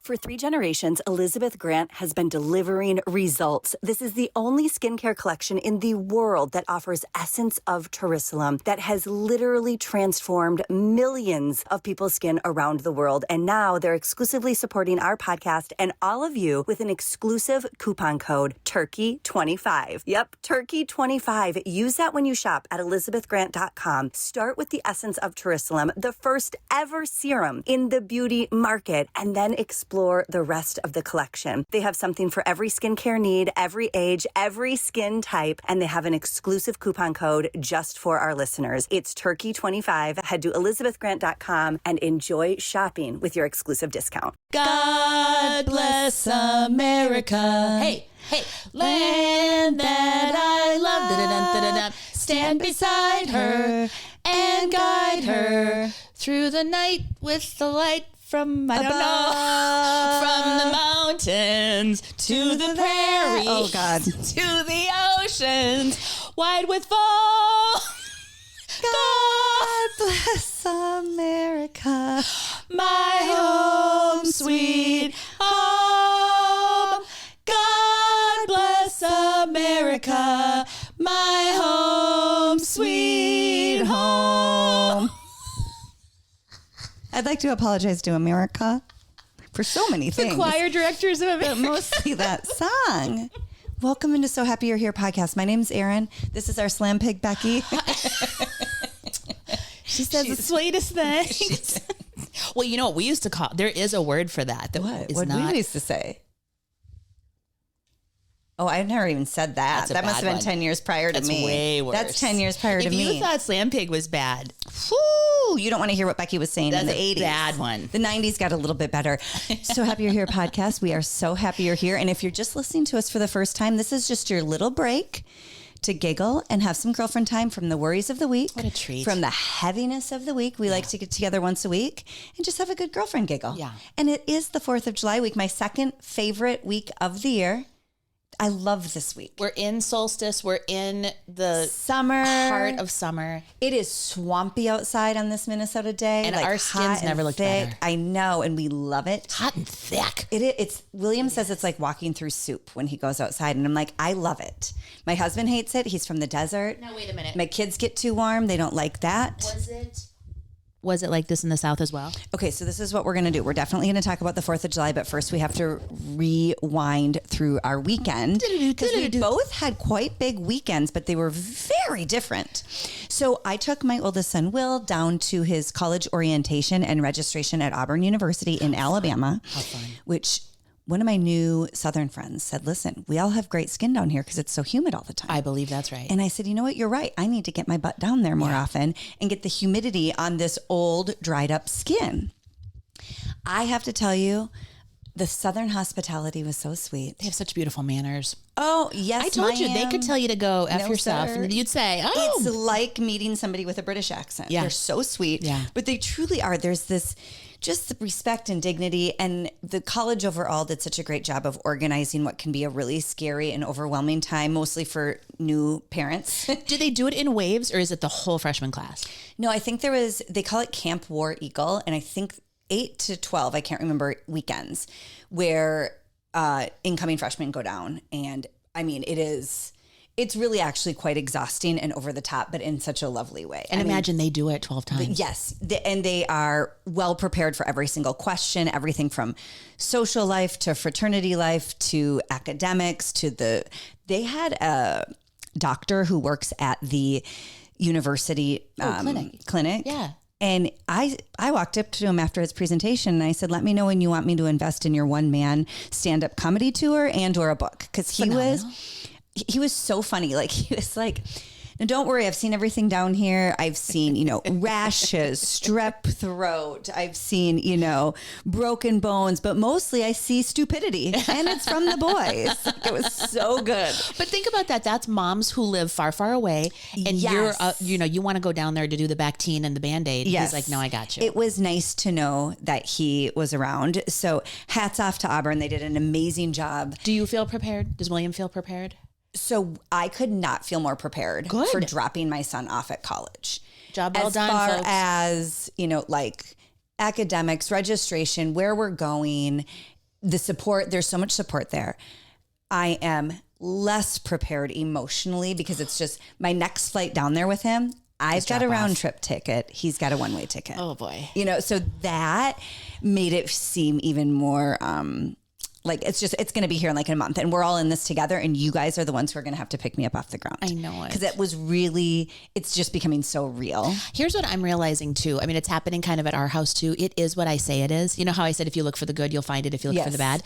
For 3 generations, Elizabeth Grant has been delivering results. This is the only skincare collection in the world that offers Essence of Jerusalem that has literally transformed millions of people's skin around the world. And now they're exclusively supporting our podcast and all of you with an exclusive coupon code TURKEY25. Yep, TURKEY25. Use that when you shop at elizabethgrant.com. Start with the Essence of Jerusalem, the first ever serum in the beauty market, and then explore the rest of the collection. They have something for every skincare need, every age, every skin type, and they have an exclusive coupon code just for our listeners. It's Turkey25. Head to elizabethgrant.com and enjoy shopping with your exclusive discount. God bless America. Hey, hey, land that I love. Da-da-dun-da-da-dun. Stand beside her and guide her through the night with the light from, I don't know, from the mountains to the prairies. Oh, God. To the oceans, wide with fall. God bless America. My home, sweet home. God bless America. My home, sweet home. I'd like to apologize to America for so many things. The choir directors of America. But mostly that song. Welcome into So Happy You're Here podcast. My name's Erin. This is our slam pig, Becky. She says the sweetest things. Well, you know what we used to call, there is a word for that. What we used to say? Oh, I've never even said that. That must have been 10 years prior to me. That's way worse. That's 10 years prior to me. If you thought slam pig was bad. Whew, you don't want to hear what Becky was saying in the 80s. That's a bad one. The 90s got a little bit better. So Happy You're Here podcast. We are so happy you're here. And if you're just listening to us for the first time, this is just your little break to giggle and have some girlfriend time from the worries of the week. What a treat. From the heaviness of the week. We like to get together once a week and just have a good girlfriend giggle. Yeah. And it is the 4th of July week, my second favorite week of the year. I love this week. We're in solstice. We're in the summer, heart of summer. It is swampy outside on this Minnesota day. And our skins never looked better. I know, and we love it. Hot and thick. It's William says it's like walking through soup when he goes outside. And I'm like, I love it. My husband hates it. He's from the desert. No, wait a minute. My kids get too warm. They don't like that. Was it like this in the South as well? Okay, so this is what we're going to do. We're definitely going to talk about the 4th of July, but first we have to rewind through our weekend because we both had quite big weekends, but they were very different. So I took my oldest son, Will, down to his college orientation and registration at Auburn University in Alabama, which one of my new Southern friends said, listen, we all have great skin down here because it's so humid all the time. I believe that's right. And I said, you know what? You're right. I need to get my butt down there more often and get the humidity on this old, dried up skin. I have to tell you, the Southern hospitality was so sweet. They have such beautiful manners. Oh, yes. I told you, they could tell you to go F yourself. Sir. And you'd say, oh. It's like meeting somebody with a British accent. Yeah. They're so sweet. Yeah. But they truly are. There's this just respect and dignity. And the college overall did such a great job of organizing what can be a really scary and overwhelming time, mostly for new parents. Do they do it in waves or is it the whole freshman class? No, I think they call it Camp War Eagle. And I think 8 to 12, I can't remember, weekends where incoming freshmen go down. And I mean, it's really actually quite exhausting and over the top, but in such a lovely way. And imagine they do it 12 times. Yes. And they are well prepared for every single question, everything from social life to fraternity life to academics they had a doctor who works at the university clinic. Yeah. And I walked up to him after his presentation and I said, let me know when you want me to invest in your one-man stand-up comedy tour and or a book. Because he was so funny. Like, he was like, now don't worry, I've seen everything down here. I've seen, rashes, strep throat. I've seen, broken bones, but mostly I see stupidity and it's from the boys. It was so good. But think about that. That's moms who live far, far away. And you're, you want to go down there to do the Bactine and the Band-Aid. Yes. He's like, no, I got you. It was nice to know that he was around. So hats off to Auburn. They did an amazing job. Do you feel prepared? Does William feel prepared? So I could not feel more prepared for dropping my son off at college. Job well done, folks. As far as, like academics, registration, where we're going. the support, there's so much support there. I am less prepared emotionally because it's just my next flight down there with him. I've got a round trip ticket. He's got a one-way ticket. Oh boy. You know, so that made it seem even more, like it's going to be here in like a month and we're all in this together and you guys are the ones who are going to have to pick me up off the ground. I know it. Because it was really, it's just becoming so real. Here's what I'm realizing too. I mean, it's happening kind of at our house too. It is what I say it is. You know how I said, if you look for the good, you'll find it. If you look for the bad,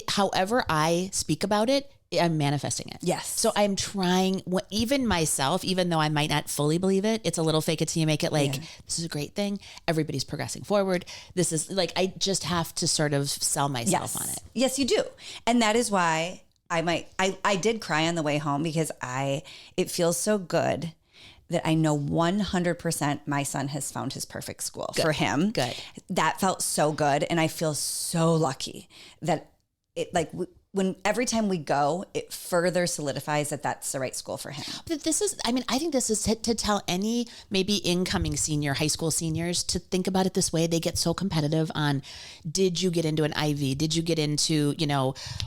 however I speak about it, I'm manifesting it. Yes. So I'm trying, even myself, even though I might not fully believe it, it's a little fake it till you make it like, this is a great thing. Everybody's progressing forward. This is like, I just have to sort of sell myself on it. Yes, you do. And that is why I did cry on the way home because it feels so good that I know 100% my son has found his perfect school for him. Good. That felt so good. And I feel so lucky that it like, every time we go, it further solidifies that that's the right school for him. But this is, I mean, I think this is to tell any maybe incoming high school seniors to think about it this way. They get so competitive on, did you get into an IV? Did you get into,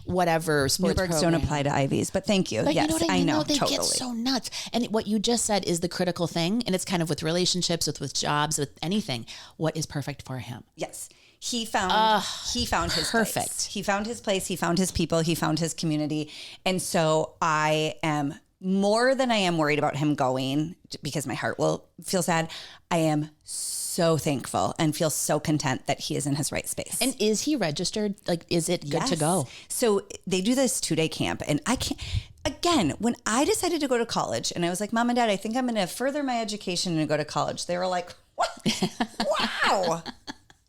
whatever sports Newbergs program? don't apply to IVs, but thank you. But yes, you know what I mean? know. No, they totally. get so nuts. And what you just said is the critical thing. And it's kind of with relationships, with jobs, with anything. What is perfect for him? Yes. He found his perfect. place. He found his place. He found his people. He found his community. And so I am more than I am worried about him going because my heart will feel sad. I am so thankful and feel so content that he is in his right space. And is he registered? Like, is it good to go? So they do this 2-day camp and I can't, again, when I decided to go to college and I was like, Mom and Dad, I think I'm going to further my education and go to college. They were like, what? Wow.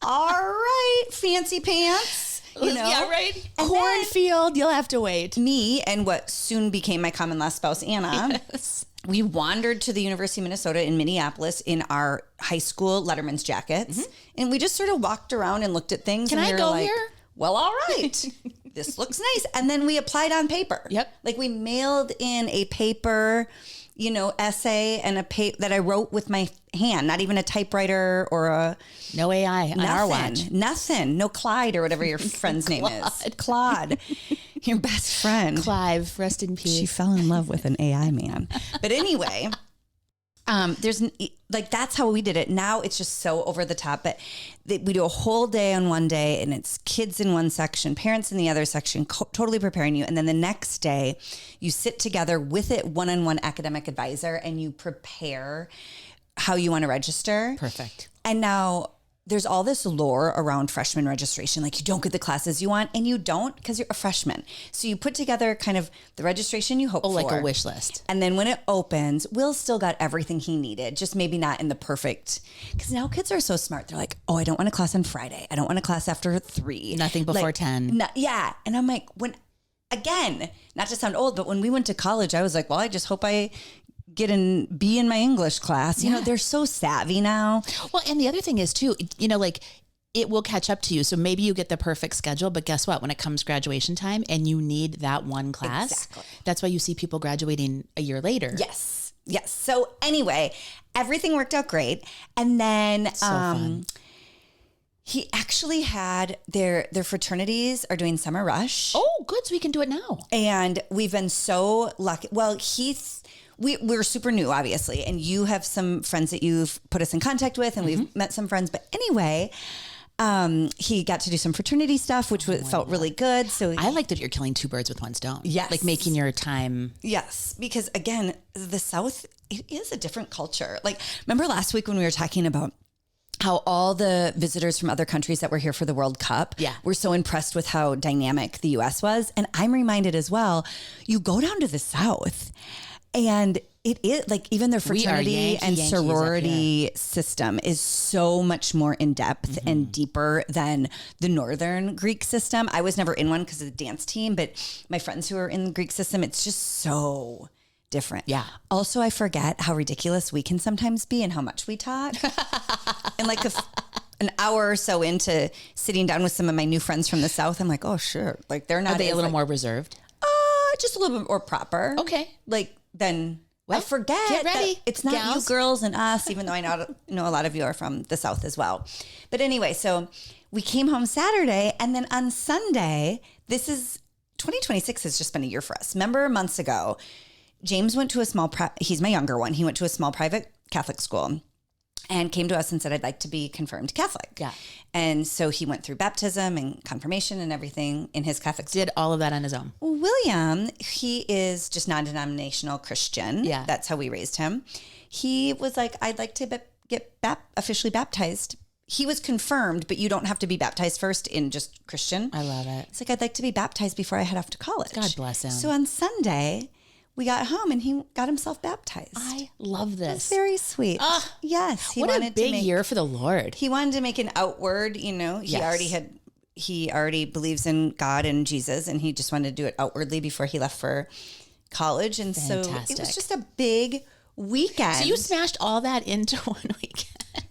All right, fancy pants. Yeah, right. And Cornfield, you'll have to wait. Me and what soon became my common law spouse, Anna, we wandered to the University of Minnesota in Minneapolis in our high school Letterman's jackets. Mm-hmm. And we just sort of walked around and looked at things. Can and I we go were like, here? Well, all right. This looks nice. And then we applied on paper. Yep. Like we mailed in a paper, essay and that I wrote with my hand, not even a typewriter or a... No AI on our watch. Nothing. No Clyde or whatever your friend's name is. Claude. Your best friend. Clive, rest in peace. She fell in love with an AI man. But anyway, there's like, that's how we did it. Now it's just so over the top, but we do a whole day on one day and it's kids in one section, parents in the other section, totally preparing you. And then the next day you sit together with it one-on-one academic advisor and you prepare how you want to register. Perfect. And now there's all this lore around freshman registration. Like you don't get the classes you want and you don't because you're a freshman. So you put together kind of the registration you hope for. Like a wish list. And then when it opens, Will still got everything he needed, just maybe not in the perfect, because now kids are so smart. They're like, oh, I don't want a class on Friday. I don't want a class after 3. Nothing before 10. Yeah. And I'm like, again, not to sound old, but when we went to college, I was like, well, I just hope I get in be in my English class. They're so savvy now. Well, and the other thing is too, like it will catch up to you. So maybe you get the perfect schedule, but guess what? When it comes graduation time and you need that one class, that's why you see people graduating a year later. Yes. So anyway, everything worked out great. And then fun. He actually had their fraternities are doing summer rush. Oh, good. So we can do it now. And we've been so lucky. Well, we're super new, obviously, and you have some friends that you've put us in contact with, and we've met some friends. But anyway, he got to do some fraternity stuff, which felt really good. So I like that you're killing 2 birds with one stone. Yes. Like making your time. Yes, because again, the South, it is a different culture. Like, remember last week when we were talking about how all the visitors from other countries that were here for the World Cup were so impressed with how dynamic the U.S. was. And I'm reminded as well, you go down to the South and it is like even their fraternity and sorority system is so much more in depth and deeper than the Northern Greek system. I was never in one because of the dance team, but my friends who are in the Greek system, it's just so different. Yeah. Also, I forget how ridiculous we can sometimes be and how much we talk. And like an hour or so into sitting down with some of my new friends from the South, I'm like, oh, sure. Like they're not. Are they a little more reserved? Just a little bit more proper. Okay. Like than I forget. Get ready. That it's not gals. you girls and us, even though I know a lot of you are from the South as well. But anyway, so we came home Saturday, and then on Sunday, 2026 has just been a year for us. Remember months ago, James went to he's my younger one. He went to a small private Catholic school and came to us and said, I'd like to be confirmed Catholic. Yeah. And so he went through baptism and confirmation and everything in his Catholic school. Did all of that on his own. William, he is just non-denominational Christian. Yeah. That's how we raised him. He was like, I'd like to get officially baptized. He was confirmed, but you don't have to be baptized first in just Christian. I love it. It's like, I'd like to be baptized before I head off to college. God bless him. So on Sunday, we got home and he got himself baptized. I love this. It's very sweet. Yes. What a big year for the Lord. He wanted to make an outward, Yes. He already believes in God and Jesus, and he just wanted to do it outwardly before he left for college. And Fantastic. so it was just a big weekend. So you smashed all that into one weekend.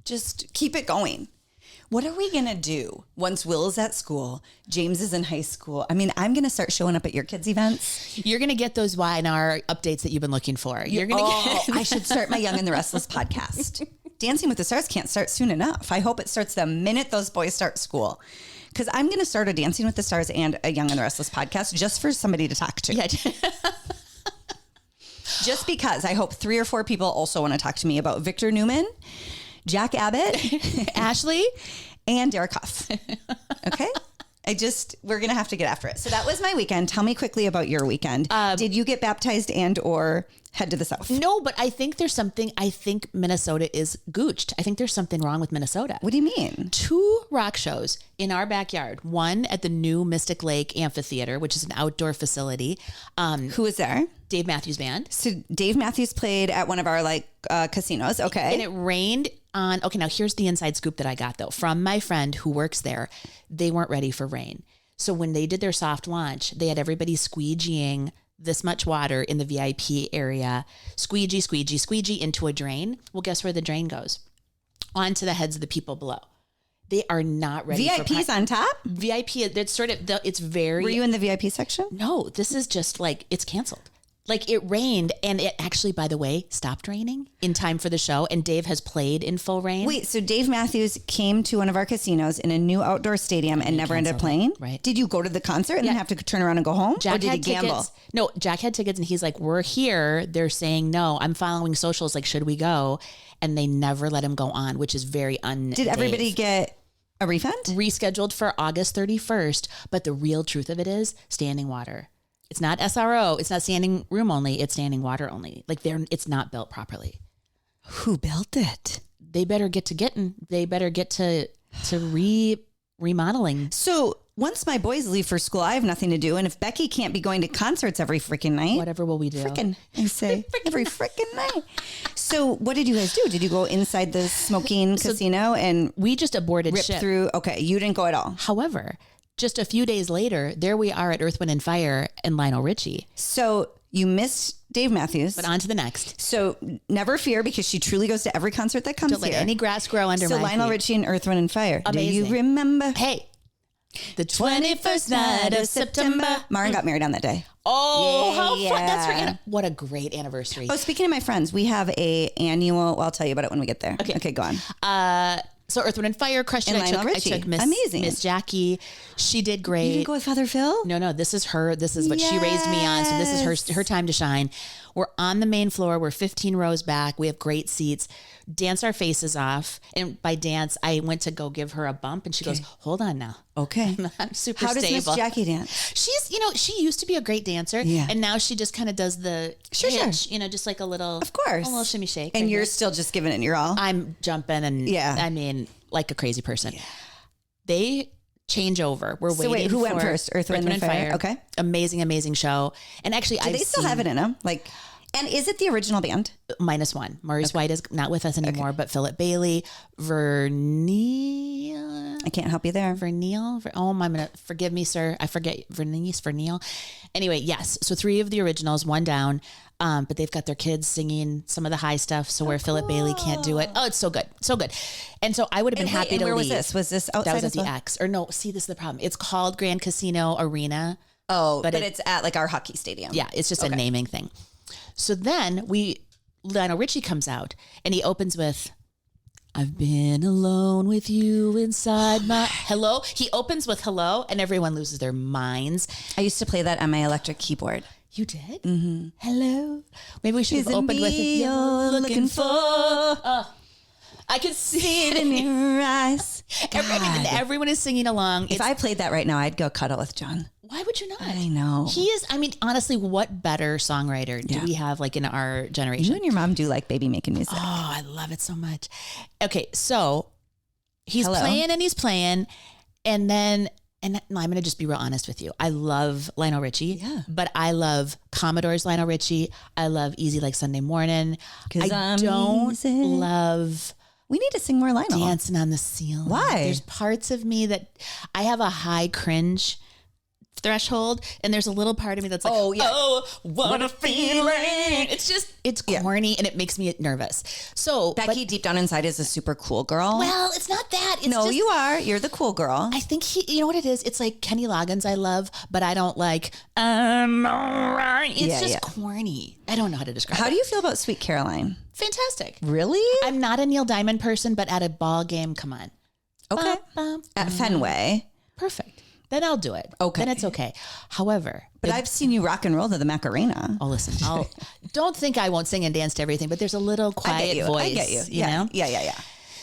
Just keep it going. What are we going to do once Will is at school, James is in high school? I mean, I'm going to start showing up at your kids' events. You're going to get those Y&R updates that you've been looking for. You're going to get. I should start my Young and the Restless podcast. Dancing with the Stars can't start soon enough. I hope it starts the minute those boys start school. Because I'm going to start a Dancing with the Stars and a Young and the Restless podcast just for somebody to talk to. Yeah. Just because I hope 3 or 4 people also want to talk to me about Victor Newman, Jack Abbott, Ashley, and Derek Hoff. Okay? We're going to have to get after it. So that was my weekend. Tell me quickly about your weekend. Did you get baptized and or head to the South? No, but I think I think Minnesota is gooched. I think there's something wrong with Minnesota. What do you mean? 2 rock shows in our backyard. One at the new Mystic Lake Amphitheater, which is an outdoor facility. Who was there? Dave Matthews Band. So Dave Matthews played at one of our casinos. Okay. And it rained on, now here's the inside scoop that I got though. From my friend who works there, they weren't ready for rain. So when they did their soft launch, they had everybody squeegeeing this much water in the VIP area, squeegee into a drain. Well, guess where the drain goes? Onto the heads of the people below. They are not ready. VIP's on top? VIP, it's sort of, it's very... Were you in the VIP section? No, this is just like, it's canceled. Like it rained and it actually, by the way, stopped raining in time for the show. And Dave has played in full rain. Wait, so Dave Matthews came to one of our casinos in a new outdoor stadium and never ended up playing? Right. Did you go to the concert and then have to turn around and go home? Jack or did had he gamble? tickets. No, Jack had tickets and he's like, we're here. They're saying no. I'm following socials. Like, should we go? And they never let him go on, which is very Did everybody get a refund? Rescheduled for August 31st. But the real truth of it is standing water. It's not SRO. It's not standing room only. It's standing water only. Like it's not built properly. Who built it? They better get to getting. They better get to remodeling. So once my boys leave for school, I have nothing to do. And if Becky can't be going to concerts every freaking night, whatever will we do? I say every freaking night. So what did you guys do? Did you go inside the smoking casino and we just aborted rip ship through? Okay, you didn't go at all. However, just a few days later, there we are at Earth, Wind, and Fire and Lionel Richie. So you missed Dave Matthews. But on to the next. So never fear because she truly goes to every concert that comes Don't let here. any grass grow under my feet. So Lionel Richie and Earth, Wind, and Fire. Amazing. Do you remember? Hey, the 21st night of September. Maren got married on that day. Oh, how fun. That's Yeah. her. What a great anniversary. Oh, speaking of my friends, we have a annual, well, I'll tell you about it when we get there. Okay, go on. So Earth, Wind, and Fire crushed it. And I Lionel took Richie. Miss, Amazing. Miss Jackie. She did great. You didn't go with Father Phil? No, this is her. This is what she raised me on. So this is her time to shine. We're on the main floor. We're 15 rows back. We have great seats. Dance our faces off. And by dance, I went to go give her a bump and she goes, hold on now. Okay. I'm super How does stable. Miss Jackie dance? She's, she used to be a great dancer. Yeah. And now she just kind of does the hitch, just like a little, Of course. a little shimmy shake. And right you're here. still just giving it your all? I'm jumping and I mean, like a crazy person. Yeah. They change over. We're waiting. Wait, who went first? Earth, Wind, and Fire. Okay. Amazing, amazing show. And actually, Do they still have it in them? And is it the original band? -1. Maurice White is not with us anymore, but Philip Bailey, Verneal. I can't help you there. Verneal. I'm going to, forgive me, sir. I forget. Verneal. Anyway, yes. So 3 of the originals, 1 down. But they've got their kids singing some of the high stuff. So where Philip Bailey can't do it. Oh, it's so good. So good. And so I would have been happy to where leave. was this? Was this outside? That was at the X. Or no, see, this is the problem. It's called Grand Casino Arena. Oh, but it's at our hockey stadium. Yeah, it's just a naming thing. So then Lionel Richie comes out and he opens with, I've been alone with you inside my hello. He opens with hello and everyone loses their minds. I used to play that on my electric keyboard. You did? Mm-hmm. Hello. Maybe we should have opened with you're looking for. I can see it in your eyes. Everyone is singing along. If I played that right now, I'd go cuddle with John. Why would you not? I know. He is, I mean, honestly, what better songwriter do we have like in our generation? You and your mom do like baby making music. Oh, I love it so much. Okay, so he's playing and he's playing. And then, I'm going to just be real honest with you. I love Lionel Richie, but I love Commodore's Lionel Richie. I love Easy Like Sunday Morning. I don't love... We need to sing more Lionel. Dancing on the Ceiling. Why? There's parts of me that I have a high cringe threshold, and there's a little part of me that's like, oh, what a feeling. It's corny, and it makes me nervous. So Becky deep down inside is a super cool girl. Well, it's not that. It's no, just, you are. You're the cool girl. I think you know what it is? It's like Kenny Loggins I love, but I don't like, I'm all right. It's just corny. I don't know how to describe it. How do you feel about Sweet Caroline? Fantastic. Really? I'm not a Neil Diamond person, but at a ball game, come on. Okay. At Fenway. Perfect. Then I'll do it. Okay. Then it's okay. However. But I've seen you rock and roll to the Macarena. Oh, listen. Don't think I won't sing and dance to everything, but there's a little quiet voice. I get you. You know? Yeah.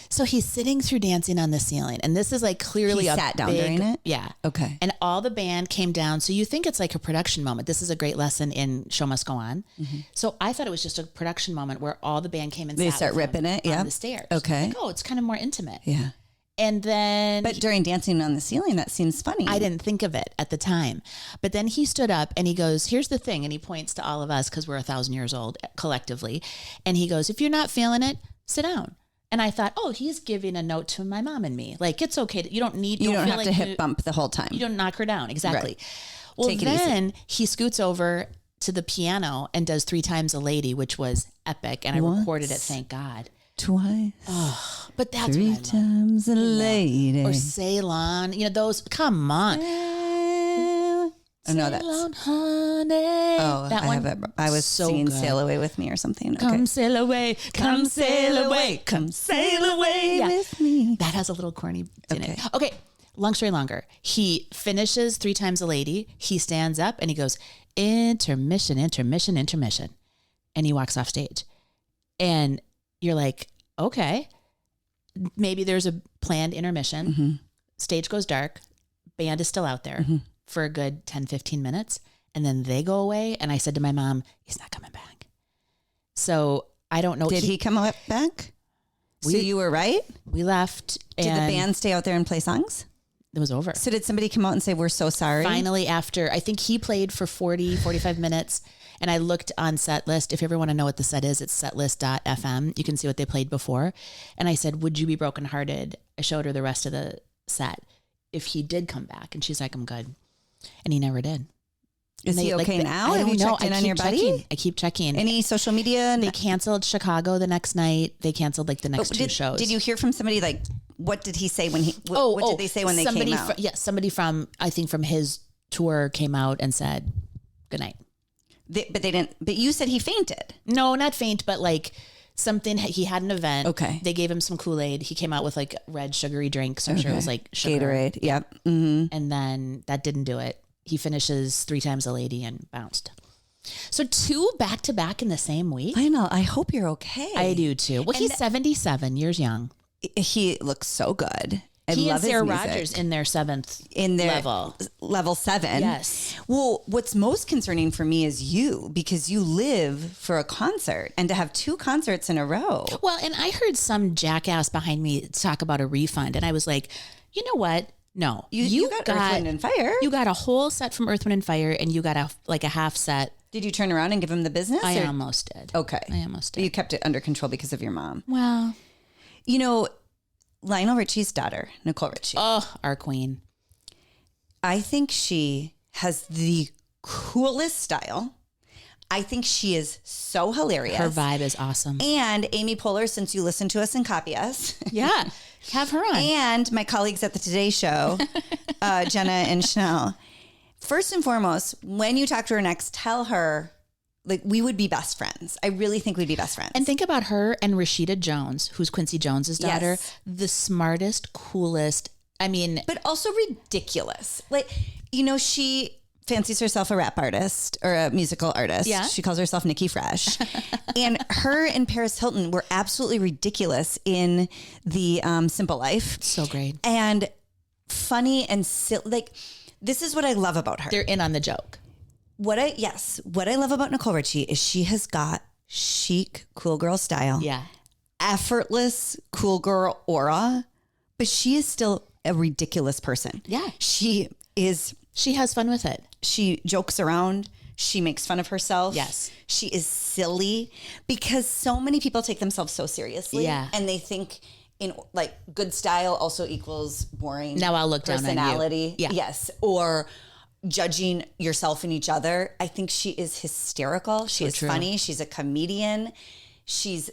So he's sitting through Dancing on the Ceiling. And this is like clearly he sat down during it? Yeah. Okay. And all the band came down. So you think it's like a production moment. This is a great lesson in Show Must Go On. Mm-hmm. So I thought it was just a production moment where all the band came and they sat start with ripping it on the stairs. Okay. Like, it's kind of more intimate. Yeah. And then... But during Dancing on the Ceiling, that seems funny. I didn't think of it at the time. But then he stood up and he goes, here's the thing. And he points to all of us because we're 1,000 years old collectively. And he goes, if you're not feeling it, sit down. And I thought, he's giving a note to my mom and me. Like, it's okay. You don't have to hip bump the whole time. You don't knock her down. Exactly. Right. Well, then he scoots over to the piano and does 3 Times a Lady, which was epic. And I recorded it, thank God. Twice. Oh, but that's 3 times a lady. Or Ceylon. You know, those, come on. No, that's... Ceylon, honey. Oh, that one. I was so singing good. Sail Away with Me or something. Okay. Come sail away, come sail away, come sail away with me. That has a little corny in it. Okay, long story longer. He finishes 3 Times a Lady. He stands up and he goes, intermission, intermission, intermission. And he walks off stage. And you're like, okay, maybe there's a planned intermission. Mm-hmm. Stage goes dark. Band is still out there for a good 10, 15 minutes. And then they go away. And I said to my mom, he's not coming back. So I don't know. Did he come back? So you were right? We left. Did the band stay out there and play songs? It was over. So did somebody come out and say, we're so sorry? Finally, after, I think he played for 40, 45 minutes. And I looked on set list. If you ever want to know what the set is, it's setlist.fm. You can see what they played before. And I said, would you be brokenhearted? I showed her the rest of the set if he did come back. And she's like, I'm good. And he never did. Is he okay now? Have you checked in on your buddy? I keep checking. Any social media? They canceled Chicago the next night. They canceled like the next 2 shows. Did you hear from somebody like, what did he say when he, what did they say when they came out? Somebody from, I think from his tour came out and said, good night. But they didn't, but you said he fainted. No, not faint, but like something, he had an event. Okay. They gave him some Kool-Aid. He came out with like red sugary drinks. I'm sure it was like sugar. Gatorade. Yep. Mm-hmm. And then that didn't do it. He finishes 3 Times a Lady and bounced. So 2 back-to-back in the same week. I know. I hope you're okay. I do too. Well, he's 77 years young. He looks so good. I he love and Sarah his music. Rogers in their 7th level 7. Yes. Well, what's most concerning for me is you, because you live for a concert, and to have 2 concerts in a row. Well, and I heard some jackass behind me talk about a refund, and I was like, you know what? No, you got Earth, Wind, and Fire. You got a whole set from Earth, Wind, and Fire, and you got a half set. Did you turn around and give him the business? I almost did. Okay. I almost did. You kept it under control because of your mom. Well, you know, Lionel Richie's daughter, Nicole Richie. Oh, our queen. I think she has the coolest style. I think she is so hilarious. Her vibe is awesome. And Amy Poehler, since you listen to us and copy us. Yeah, have her on. And my colleagues at the Today Show, Jenna and Chanel. First and foremost, when you talk to her next, tell her like we would be best friends. I really think we'd be best friends. And think about her and Rashida Jones, who's Quincy Jones's daughter, the smartest, coolest. I mean, but also ridiculous. Like, she fancies herself a rap artist or a musical artist. Yeah. She calls herself Nikki Fresh. And her and Paris Hilton were absolutely ridiculous in the Simple Life. So great. And funny and silly. Like, this is what I love about her. They're in on the joke. What I love about Nicole Richie is she has got chic, cool girl style. Yeah. Effortless, cool girl aura. But she is still a ridiculous person. Yeah. She has fun with it. She jokes around. She makes fun of herself. Yes. She is silly because so many people take themselves so seriously. Yeah. And they think in like good style also equals boring. Now I'll look down on you. Personality. Yeah. Yes. Or judging yourself and each other. I think she is hysterical. She is funny. She's a comedian. She's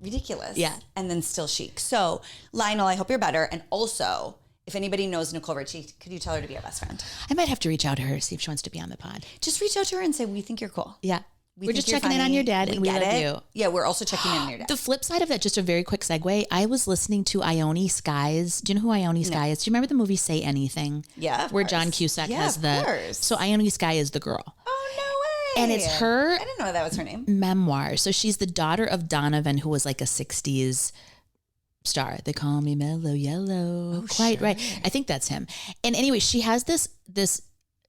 ridiculous. Yeah. And then still chic. So Lionel, I hope you're better. And also, if anybody knows Nicole Richie, could you tell her to be our best friend? I might have to reach out to her, see if she wants to be on the pod. Just reach out to her and say, we think you're cool. Yeah. We We're think just you're checking in on funny. your dad and we get love it. you. Yeah, we're also checking in on your dad. The flip side of that, just a very quick segue. I was listening to Ione Skye's. Do you know who Ione Skye is? Do you remember the movie Say Anything? Yeah, of where course. John Cusack has of the. course. So Ione Skye is the girl. Oh, no way. And it's her I didn't know that was her name. memoir. So she's the daughter of Donovan, who was like a 60s star. They call me Mellow Yellow. Quite sure. right. I think that's him. And anyway, she has this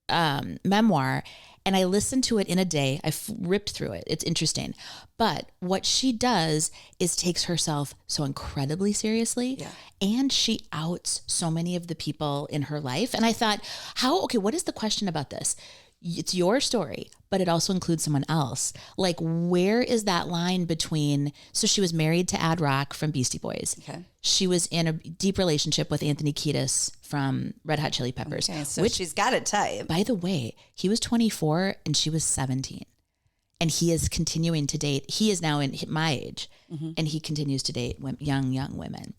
memoir, and I listened to it in a day. I ripped through it. It's interesting. But what she does is takes herself so incredibly seriously. Yeah. And she outs so many of the people in her life. And I thought, what is the question about this? It's your story, but it also includes someone else. Like, where is that line between, so she was married to Ad Rock from Beastie Boys. Okay. She was in a deep relationship with Anthony Kiedis from Red Hot Chili Peppers. Okay, so which, she's got a type. by the way, he was 24 and she was 17. And he is continuing to date. He is now in my age, and he continues to date young women.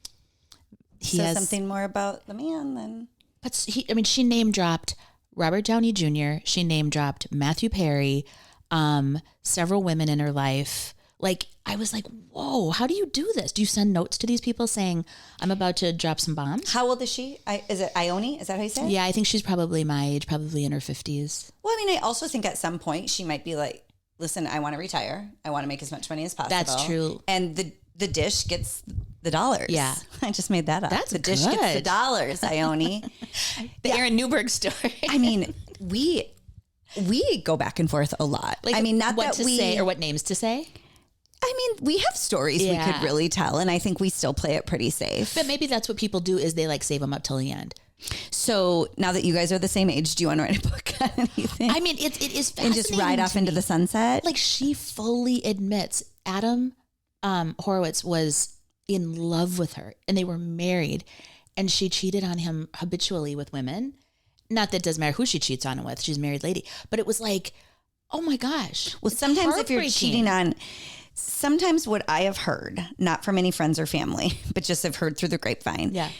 He So has something more about the man than... But she name dropped Robert Downey Jr. She name dropped Matthew Perry, several women in her life. Like, I was like, whoa, how do you do this? Do you send notes to these people saying, I'm about to drop some bombs? How old is she? Is it Ione? Is that how you say it? Yeah, I think she's probably my age, probably in her 50s. Well, I mean, I also think at some point she might be like, listen, I want to retire. I want to make as much money as possible. That's true. And the dish gets the dollars. Yeah. I just made that up. That's the dish gets the good. dollars, Ione. The Aaron Newberg story. I mean, we go back and forth a lot. Like, I mean, not what that to we say or what names to say. I mean, we have stories we could really tell, and I think we still play it pretty safe. But maybe that's what people do is they like save them up till the end. So now that you guys are the same age, do you want to write a book on anything? I mean, it is fascinating. And just ride off to into me. the sunset? Like, she fully admits Adam Horowitz was in love with her and they were married, and she cheated on him habitually with women. Not that it doesn't matter who she cheats on him with. She's a married lady. But it was like, oh my gosh. Well, sometimes if you're cheating on, sometimes what I have heard, not from any friends or family, but just have heard through the grapevine. Yeah.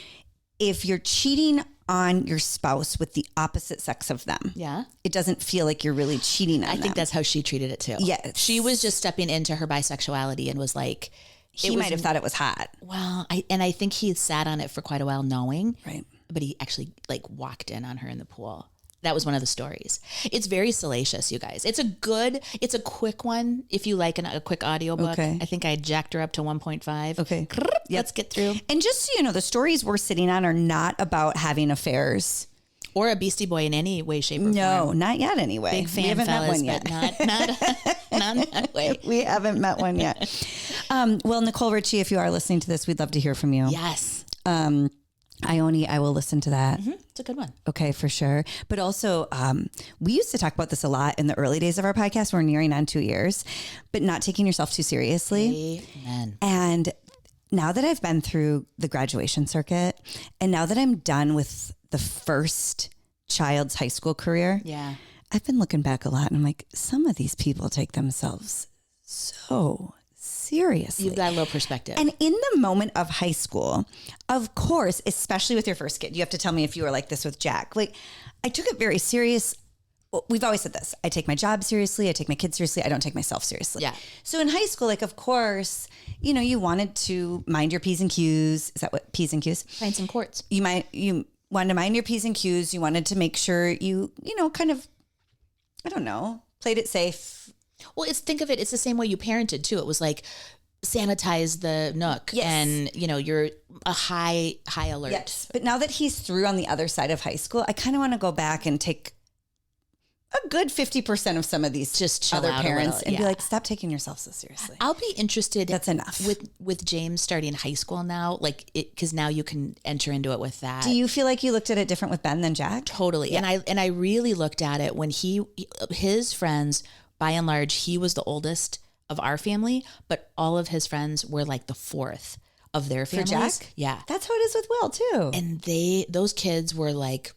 If you're cheating on your spouse with the opposite sex of them, Yeah. it doesn't feel like you're really cheating on them. I think that's how she treated it too. Yes. She was just stepping into her bisexuality and was like, he might have thought it was hot. well, I think he had sat on it for quite a while knowing. Right. But he actually like walked in on her in the pool. That was one of the stories. It's very salacious, you guys. It's a quick one. If you like a quick audiobook, Okay. I think I jacked her up to 1.5. Okay. Let's get through. And just so you know, the stories we're sitting on are not about having affairs. Or a Beastie Boy in any way, shape, or No, form. not yet anyway. Big fan, we haven't fellas, met one yet. but not in that way. We haven't met one yet. Well, Nicole Richie, if you are listening to this, we'd love to hear from you. Yes. Ione, I will listen to that. It's a good one. Okay, for sure. But also, we used to talk about this a lot in the early days of our podcast. We're nearing on 2 years, but not taking yourself too seriously. Amen. And now that I've been through the graduation circuit, and now that I'm done with the first child's high school career, Yeah. I've been looking back a lot and I'm like, some of these people take themselves so seriously. You've got a low perspective. And in the moment of high school, of course, especially with your first kid, you have to tell me if you were like this with Jack. Like, I took it very serious we've always said this. I take my job seriously. I take my kids seriously. I don't take myself seriously. Yeah. So in high school, like, of course, you know, you wanted to mind your P's and Q's. Is that what P's and Q's? Find some courts. You wanted to mind your P's and Q's. You wanted to make sure you know, kind of, I don't know, played it safe. Well, think of it. It's the same way you parented too. It was like sanitize the nook, Yes. and you know you're a high alert. Yes. But now that he's through on the other side of high school, I kind of want to go back and take a good 50% of some of these Just chill other out a parents little, and be yeah. like, stop taking yourself so seriously. I'll be interested. That's enough. with James starting high school now, like because now you can enter into it with that. Do you feel like you looked at it different with Ben than Jack? Totally. Yeah. And I really looked at it when his friends, by and large, he was the oldest of our family, but all of his friends were like the fourth of their families. For Jack? Yeah. That's how it is with Will too. And those kids were like,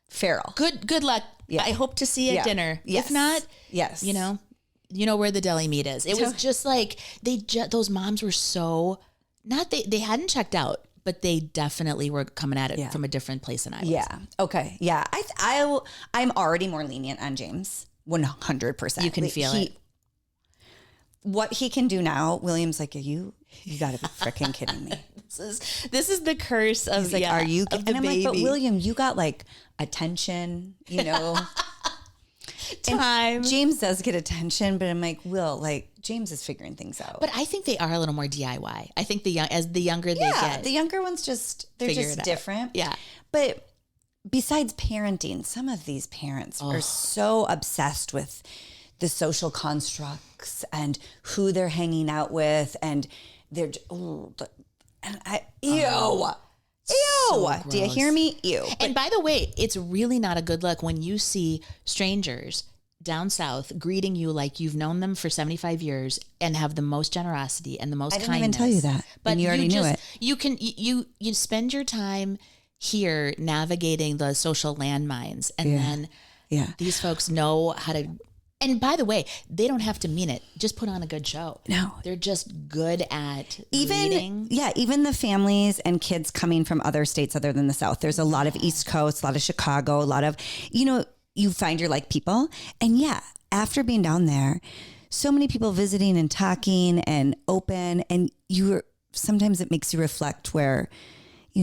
feral. good luck. Yeah. I hope to see you at dinner. Yes. If not, yes. you know where the deli meat is. It was just like those moms were so they hadn't checked out, but they definitely were coming at it from a different place than I was. Yeah. Okay. Yeah. I'm already more lenient on James. 100%. You can feel it. What he can do now, William's like, you got to be freaking kidding me. This is the curse of He's like, are you? of And the I'm baby. like, but William, you got like attention, you know. Time. And James does get attention, but I'm like, Will, like James is figuring things out. But I think they are a little more DIY. I think the younger they get, the younger ones they're Figure just it out. different. Yeah. But besides parenting, some of these parents are so obsessed with the social constructs and who they're hanging out with, and they're ew. So Do you gross. hear me? Ew. And by the way, it's really not a good look when you see strangers down south greeting you like you've known them for 75 years and have the most generosity and the most kindness. I didn't even tell you that, But and you already knew it. You can you spend your time here navigating the social landmines, and then these folks know how to. And by the way, they don't have to mean it. Just put on a good show. No. They're just good at reading. Even the families and kids coming from other states other than the South. There's a lot of East Coast, a lot of Chicago, a lot of, you find your like people. And after being down there, so many people visiting and talking and open, and sometimes it makes you reflect where,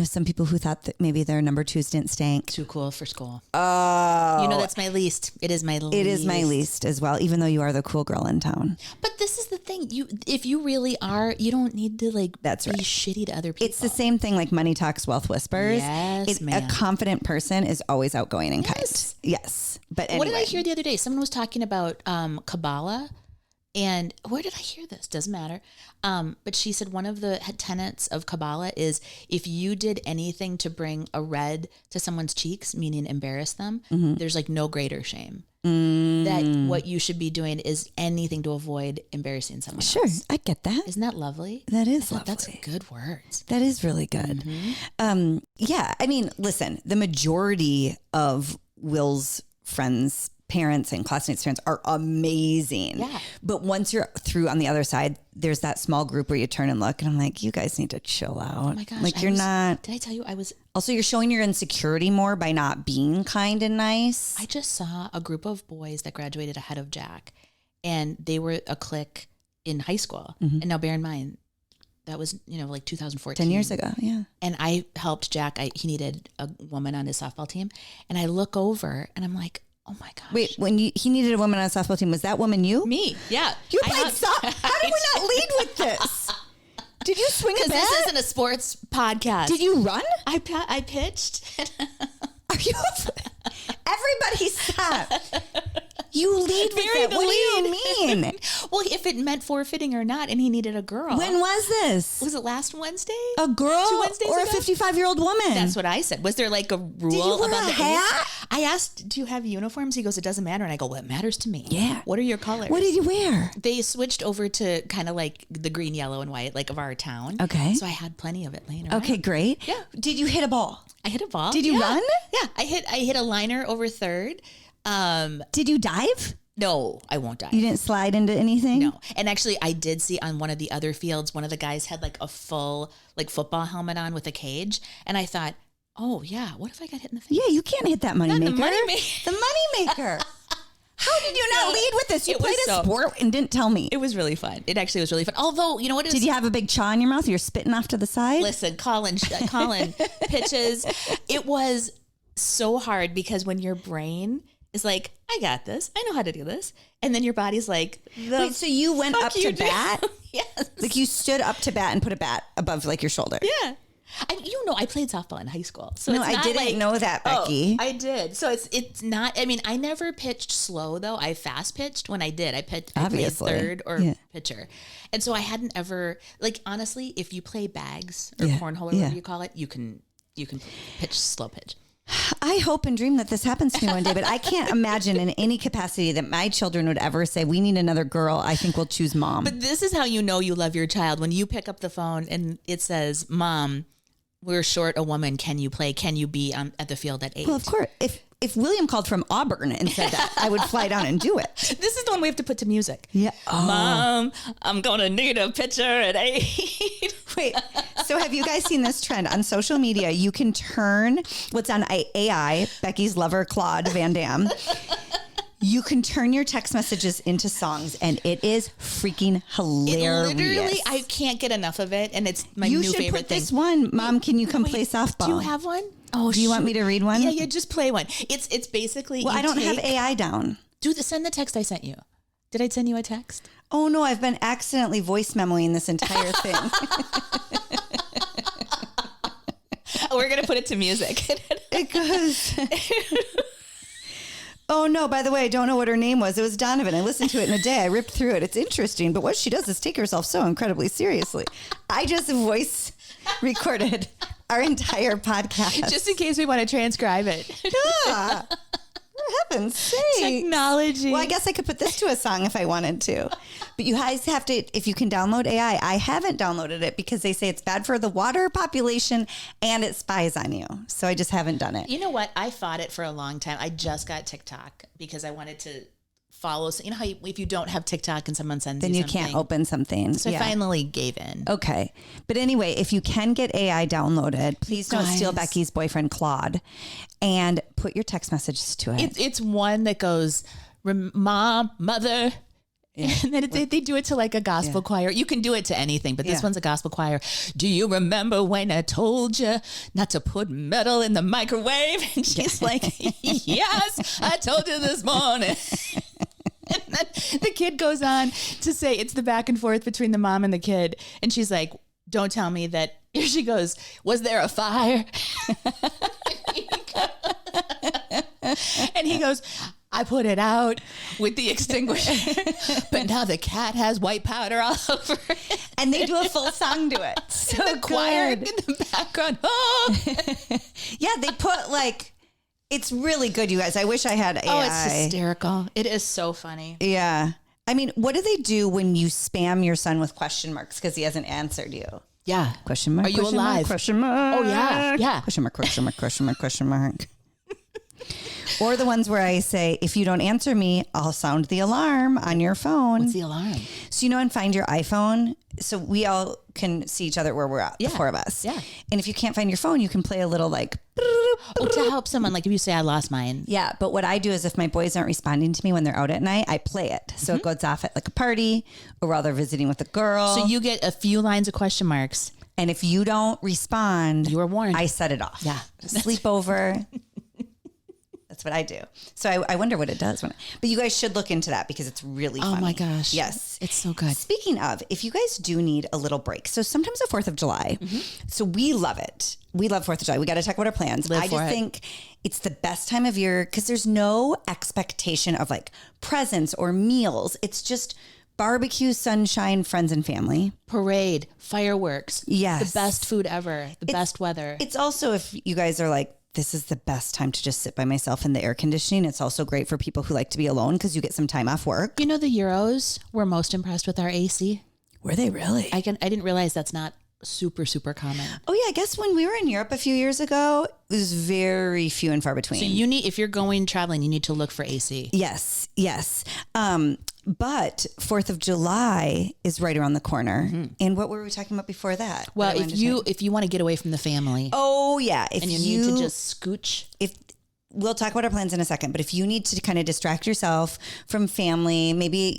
some people who thought that maybe their number twos didn't stank. Too cool for school. Oh. That's my least. It is my least. It is my least as well, even though you are the cool girl in town. But this is the thing. If you really are, you don't need to That's be right. shitty to other people. It's the same thing like money talks, wealth whispers. Yes, A ma'am. confident person is always outgoing and kind. Yes. But anyway. What did I hear the other day? Someone was talking about Kabbalah. And where did I hear this? Doesn't matter. But she said one of the tenets of Kabbalah is if you did anything to bring a red to someone's cheeks, meaning embarrass them, there's like no greater shame. That what you should be doing is anything to avoid embarrassing someone Sure, else. I get that. Isn't that lovely? That is lovely. That's good words. That is really good. I mean, listen, the majority of Will's friends, parents and classmates' parents are amazing. Yeah. But once you're through on the other side, there's that small group where you turn and look and I'm like, you guys need to chill out. Oh my gosh. Like you're not. Did I tell you I was? Also, you're showing your insecurity more by not being kind and nice. I just saw a group of boys that graduated ahead of Jack, and they were a clique in high school. And now bear in mind, that was, like 2014. 10 years ago, yeah. And I helped Jack. He needed a woman on his softball team. And I look over and I'm like, oh my gosh. Wait, he needed a woman on a softball team, was that woman you? Me, yeah. You played softball? How did we not lead with this? Did you swing a bat? Because this isn't a sports podcast. Did you run? I pitched. Are you? Everybody stop. You lead with Bury that. the What do you lead. mean? Well, if it meant forfeiting or not, and he needed a girl. When was this? Was it last Wednesday? A girl 2 Wednesdays or a ago? 55-year-old woman? That's what I said. Was there like a rule you wear about a the hat? age? I asked, do you have uniforms? He goes, it doesn't matter. And I go, well, it matters to me. Yeah. What are your colors? What did you wear? They switched over to kind of like the green, yellow, and white, like of our town. Okay. So I had plenty of it laying around. Okay, great. Yeah. Did you hit a ball? I hit a ball. Did you Yeah. run? Yeah. I hit a liner over third. Did you dive? No, I won't die. You didn't slide into anything? No. And actually, I did see on one of the other fields, one of the guys had like a full like football helmet on with a cage. And I thought, oh, yeah, what if I got hit in the face? Yeah, you can't hit that money Not maker. the money maker. The money maker. How did you not lead with this? You played a sport and didn't tell me. It was really fun. It actually was really fun. Although, you know what? Did you have a big chaw in your mouth? You're spitting off to the side? Listen, Colin pitches. It was so hard because when your brain is like, I got this. I know how to do this. And then your body's like, wait, so you went up to bat? Yes. Like you stood up to bat and put a bat above like your shoulder? Yeah. I played softball in high school. So no, I didn't know that, Becky. Oh, I did. So it's not, I mean, I never pitched slow though. I fast pitched when I did. I played third or pitcher. And so I hadn't ever, like, honestly, if you play bags or cornhole or whatever you call it, you can pitch slow pitch. I hope and dream that this happens to me one day, but I can't imagine in any capacity that my children would ever say, we need another girl. I think we'll choose mom. But this is how you know you love your child. When you pick up the phone and it says, Mom, we're short a woman. Can you play? Can you be at the field at 8? Well, of course. If William called from Auburn and said that, I would fly down and do it. This is the one we have to put to music. Yeah. Oh. Mom, I'm going to need a pitcher at 8. Wait, so have you guys seen this trend on social media? You can turn what's on AI, Becky's lover, Claude Van Damme. You can turn your text messages into songs, and it is freaking hilarious. It literally, I can't get enough of it, and it's my new favorite thing. You should put this one. Mom, can you come play softball? Do you have one? Oh, do you want me to read one? Yeah, just play one. It's basically. Well, I don't have AI down. Send the text I sent you. Did I send you a text? Oh no, I've been accidentally voice memoing this entire thing. We're gonna put it to music. It goes. Oh, no, by the way, I don't know what her name was. It was Donovan. I listened to it in a day. I ripped through it. It's interesting. But what she does is take herself so incredibly seriously. I just voice recorded our entire podcast. Just in case we want to transcribe it. Yeah. For heaven's sake. Technology. Well, I guess I could put this to a song if I wanted to. But you guys have to, if you can download AI, I haven't downloaded it because they say it's bad for the water population and it spies on you. So I just haven't done it. You know what? I fought it for a long time. I just got TikTok because I wanted to follow. You know how if you don't have TikTok and someone sends then you something, can't open something. So I finally gave in. Okay. But anyway, if you can get AI downloaded, please don't steal Becky's boyfriend, Claude, and put your text messages to it. It's one that goes, Mom, Mother. Yeah. And then they do it to like a gospel choir. You can do it to anything, but this one's a gospel choir. Do you remember when I told you not to put metal in the microwave? And she's like, yes, I told you this morning. And then the kid goes on to say it's the back and forth between the mom and the kid. And she's like, don't tell me that. Here she goes, was there a fire? And he goes, I put it out with the extinguisher, but now the cat has white powder all over it. And they do a full song to it. So and the choir in the background. Oh. Yeah, they put like, it's really good, you guys. I wish I had AI. Oh, it's hysterical. It is so funny. Yeah. I mean, what do they do when you spam your son with question marks because he hasn't answered you? Yeah. Question mark. Are you question alive? Mark, question mark. Oh, yeah. Yeah. Question mark, question mark, question mark, question mark. Or the ones where I say, if you don't answer me, I'll sound the alarm on your phone. What's the alarm? So, and Find Your iPhone. So we all can see each other where we're at, the four of us. Yeah. And if you can't find your phone, you can play a little like. To help someone, like if you say, I lost mine. Yeah. But what I do is if my boys aren't responding to me when they're out at night, I play it. So it goes off at like a party or while they're visiting with a girl. So you get a few lines of question marks. And if you don't respond, you are warned. I set it off. Yeah. Sleepover. That's what I do. So I wonder what it does. But you guys should look into that because it's really funny. Oh my gosh. Yes. It's so good. Speaking of, if you guys do need a little break. So sometimes the 4th of July. So we love it. We love 4th of July. We got to talk about our plans. I just think it's the best time of year because there's no expectation of like presents or meals. It's just barbecue, sunshine, friends and family. Parade, fireworks. Yes. The best food ever. The best weather. It's also if you guys are like, this is the best time to just sit by myself in the air conditioning. It's also great for people who like to be alone because you get some time off work. You know, the Euros were most impressed with our AC. Were they really? I didn't realize that's not super, super common. Oh yeah. I guess when we were in Europe a few years ago, it was very few and far between. So if you're going traveling, you need to look for AC. Yes. Yes. But 4th of July is right around the corner. And what were we talking about before that? Well, if you want to get away from the family. Oh yeah. And you need to just scooch. we'll talk about our plans in a second, but if you need to kind of distract yourself from family, maybe,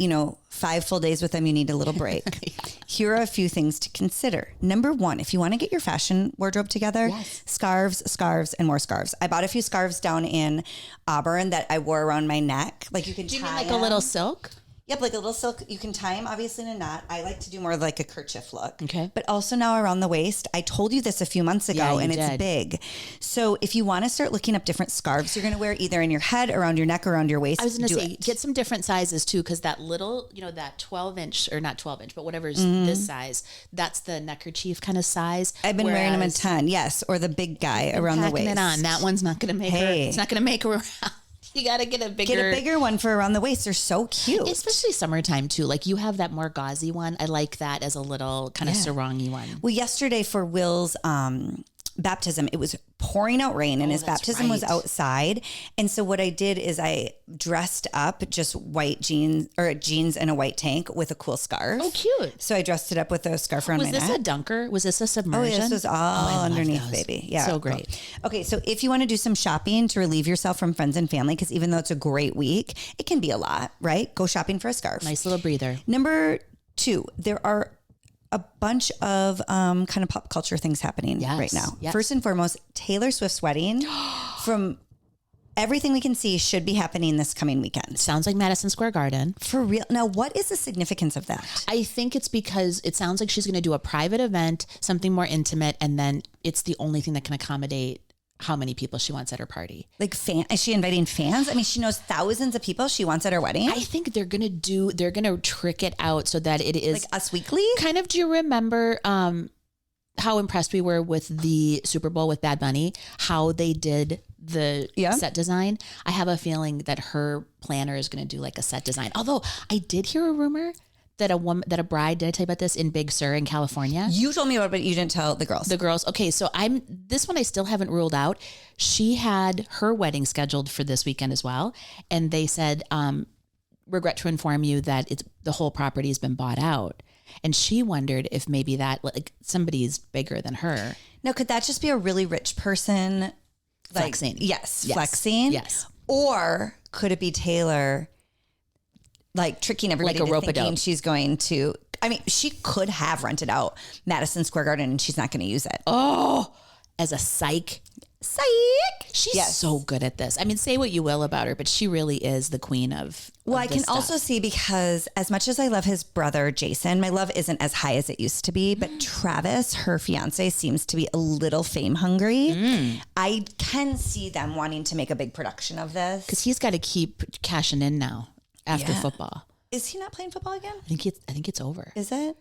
5 full days with them, you need a little break. Here are a few things to consider. Number 1, if you want to get your fashion wardrobe together, scarves, and more scarves. I bought a few scarves down in Auburn that I wore around my neck. Like you can Do you tie mean like a little silk? Yep, like a little silk. You can tie them obviously in a knot. I like to do more like a kerchief look. Okay. But also now around the waist. I told you this a few months ago and it's big. So if you want to start looking up different scarves you're going to wear either in your head, around your neck, around your waist, I was going to say, get some different sizes too, because that little, that 12-inch, or not 12-inch, but whatever is this size, that's the neckerchief kind of size. I've been wearing them a ton, yes, or the big guy around the waist. It on. That one's not going to make her. It's not going to make her around. You got to get a bigger one for around the waist. They're so cute. Especially summertime too. Like you have that more gauzy one. I like that as a little kind of sarongy one. Well, yesterday for Will's baptism, it was pouring out rain and his baptism was outside. And so what I did is I dressed up just white jeans and a white tank with a cool scarf. Oh, cute. So I dressed it up with a scarf around my neck. Was this a dunker? Was this a submersion? Oh, yeah, this was all underneath, baby. Yeah. So great. Okay. So if you want to do some shopping to relieve yourself from friends and family, because even though it's a great week, it can be a lot, right? Go shopping for a scarf. Nice little breather. Number 2, there are a bunch of kind of pop culture things happening right now. Yes. First and foremost, Taylor Swift's wedding, from everything we can see, should be happening this coming weekend. Sounds like Madison Square Garden. For real. Now, what is the significance of that? I think it's because it sounds like she's going to do a private event, something more intimate, and then it's the only thing that can accommodate how many people she wants at her party. Like, is she inviting fans? I mean, she knows thousands of people she wants at her wedding. I think they're going to trick it out so that it is like Us Weekly. Kind of, do you remember how impressed we were with the Super Bowl with Bad Bunny, how they did the set design? I have a feeling that her planner is going to do like a set design. Although I did hear a rumor that a bride, did I tell you about this, in Big Sur in California? You told me about it, but you didn't tell the girls. The girls. Okay, so this one I still haven't ruled out. She had her wedding scheduled for this weekend as well. And they said, regret to inform you that the whole property has been bought out. And she wondered if maybe that, like, somebody's bigger than her. Now, could that just be a really rich person? Flexing. Yes, flexing. Yes. Or could it be Taylor, like, tricking everybody Like a to rope-a-dope. thinking she's going to, I mean, she could have rented out Madison Square Garden and she's not going to use it. Oh, as a psych. She's Yes. so good at this. I mean, say what you will about her, but she really is the queen of Well, I this can stuff. also see, because as much as I love his brother, Jason, my love isn't as high as it used to be, but Travis, her fiance, seems to be a little fame hungry. I can see them wanting to make a big production of this. because he's got to keep cashing in now after football. Is he not playing football again? I think it's over. Is it?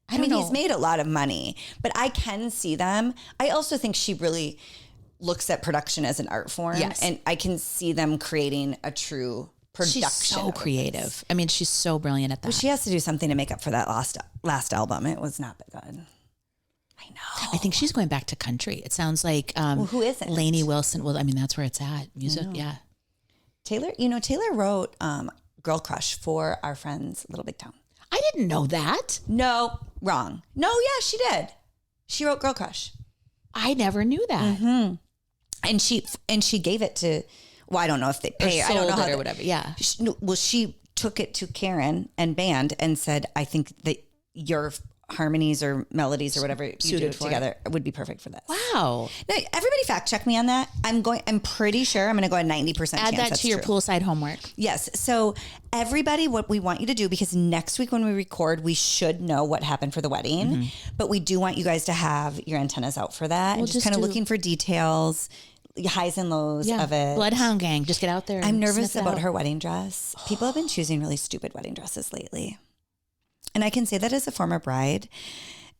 I don't mean, know. he's made a lot of money, but I can see them. I also think she really looks at production as an art form. Yes. And I can see them creating a true production. She's so creative. I mean, she's so brilliant at that. Well, she has to do something to make up for that last album. It was not good. I know. I think she's going back to country. It sounds like who isn't? Lainey Wilson. Well, I mean, that's where it's at. Music, yeah. Taylor wrote Girl Crush for our friends Little Big Town. I didn't know that. No, wrong. No, yeah, she did. She wrote Girl Crush. I never knew that. And she gave it to, well, I don't know if they pay. I don't know sold how it or whatever. Yeah. She took it to Karen and band and said, I think that your harmonies or melodies or whatever you do together would be perfect for this. Wow. Now, everybody fact check me on that. I'm pretty sure I'm going to go a 90% Add chance that that's to your true. poolside homework. Yes. So everybody, what we want you to do, because next week when we record, we should know what happened for the wedding, but we do want you guys to have your antennas out for that. And just kind of looking for details, highs and lows of it. Bloodhound gang. Just get out there. I'm nervous sniff it about out. her wedding dress. People have been choosing really stupid wedding dresses lately. And I can say that as a former bride,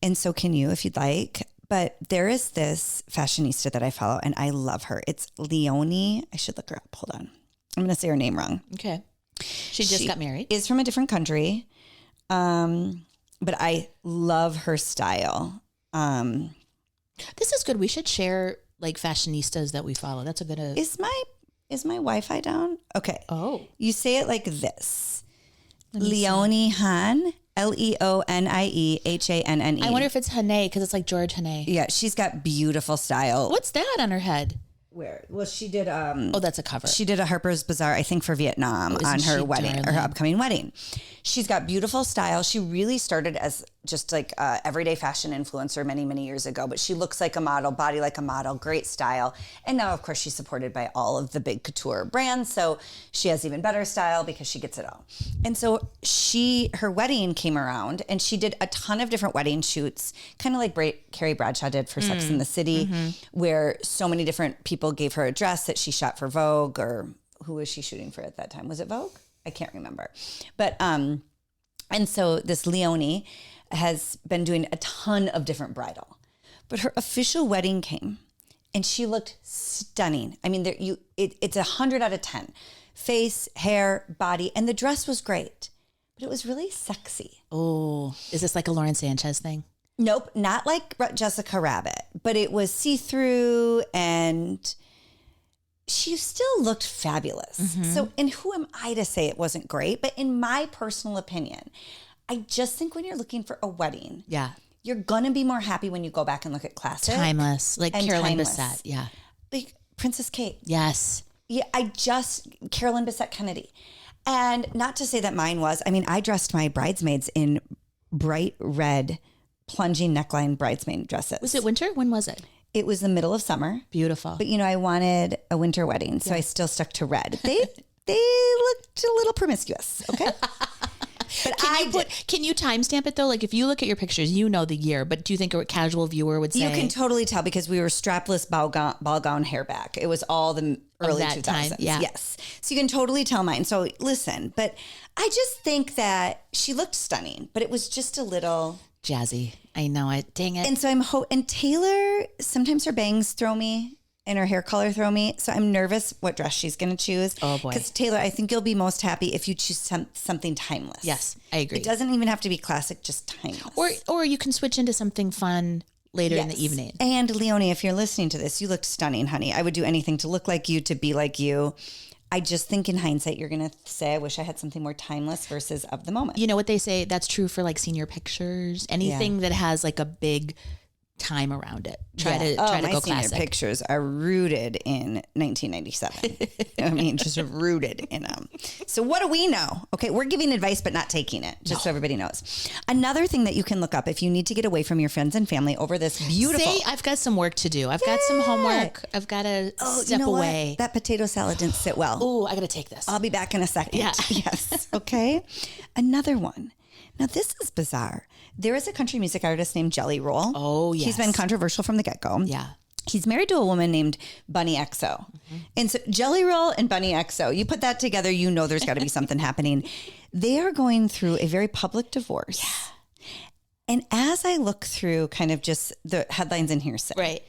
and so can you if you'd like. But there is this fashionista that I follow, and I love her. It's Ione. I should look her up. Hold on. I'm going to say her name wrong. Okay. She just got married. Is from a different country, but I love her style. This is good. We should share like fashionistas that we follow. That's a good. Is my Wi-Fi down? Okay. Oh. You say it like this. Leonie Han. Leoniehanne. I wonder if it's Hane because it's like George Hane. Yeah, she's got beautiful style. What's that on her head? where? Well, she did. That's a cover. She did a Harper's Bazaar, I think, for Vietnam on her wedding, darling? her upcoming wedding. She's got beautiful style. She really started as just like a everyday fashion influencer many, many years ago, but she looks like a model, body like a model, great style. And now, of course, she's supported by all of the big couture brands. So she has even better style because she gets it all. And so her wedding came around and she did a ton of different wedding shoots, kind of like Carrie Bradshaw did for Sex and the City, where so many different people gave her a dress that she shot for Vogue, or who was she shooting for at that time? Was it Vogue? I can't remember. But, and so this Ione has been doing a ton of different bridal, but her official wedding came and she looked stunning. I mean, it's 100 out of 10. Face, hair, body, and the dress was great, but it was really sexy. Oh, is this like a Lauren Sanchez thing? Nope, not like Jessica Rabbit, but it was see-through and she still looked fabulous. So, and who am I to say it wasn't great? But in my personal opinion, I just think when you're looking for a wedding, you're going to be more happy when you go back and look at classic. Timeless, like Carolyn Bessette. Yeah. Like Princess Kate. Yes. Yeah, Carolyn Bessette Kennedy. And not to say that mine was, I mean, I dressed my bridesmaids in bright red plunging neckline bridesmaid dresses. Was it winter? When was it? It was the middle of summer. Beautiful. But, I wanted a winter wedding, so I still stuck to red. They looked a little promiscuous, okay? But can you timestamp it though? Like if you look at your pictures, you know the year, but do you think a casual viewer would say? You can totally tell because we were strapless ball gown hair back. It was all the early 2000s. Time, yeah. Yes. So you can totally tell mine. So listen, but I just think that she looked stunning, but it was just a little jazzy. I know it. Dang it. And so and Taylor, sometimes her bangs throw me and her hair color throw me. So I'm nervous what dress she's going to choose. Oh boy. Because Taylor, I think you'll be most happy if you choose something timeless. Yes, I agree. It doesn't even have to be classic, just timeless. Or you can switch into something fun later in the evening. And Ione, if you're listening to this, you looked stunning, honey. I would do anything to look like you, to be like you. I just think in hindsight, you're going to say, I wish I had something more timeless versus of the moment. You know what they say? That's true for like senior pictures. Anything that has like a big time around it. Try to my go senior classic. pictures are rooted in 1997. I mean, just rooted in them. So what do we know? Okay, we're giving advice, but not taking it, just so everybody knows. Another thing that you can look up if you need to get away from your friends and family over this beautiful... Say, I've got some work to do. I've got some homework. I've got to step away. What? That potato salad didn't sit well. Oh, I got to take this. I'll be back in a second. Yeah. Yes. Okay. Another one. Now, this is bizarre. There is a country music artist named Jelly Roll. Oh, yes. He's been controversial from the get-go. Yeah. He's married to a woman named Bunniexo. And so Jelly Roll and Bunniexo, you put that together, you know there's got to be something happening. They are going through a very public divorce. Yeah. And as I look through kind of just the headlines in hearsay, right,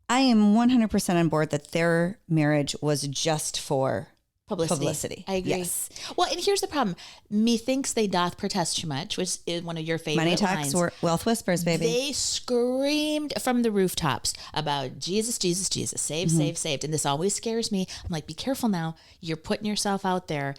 I am 100% on board that their marriage was just for publicity. I agree. Yes. Well, and here's the problem. Methinks they doth protest too much, which is one of your favorite Money talks, lines. wealth whispers, baby. They screamed from the rooftops about Jesus, Jesus, Jesus, saved. And this always scares me. I'm like, be careful now. You're putting yourself out there.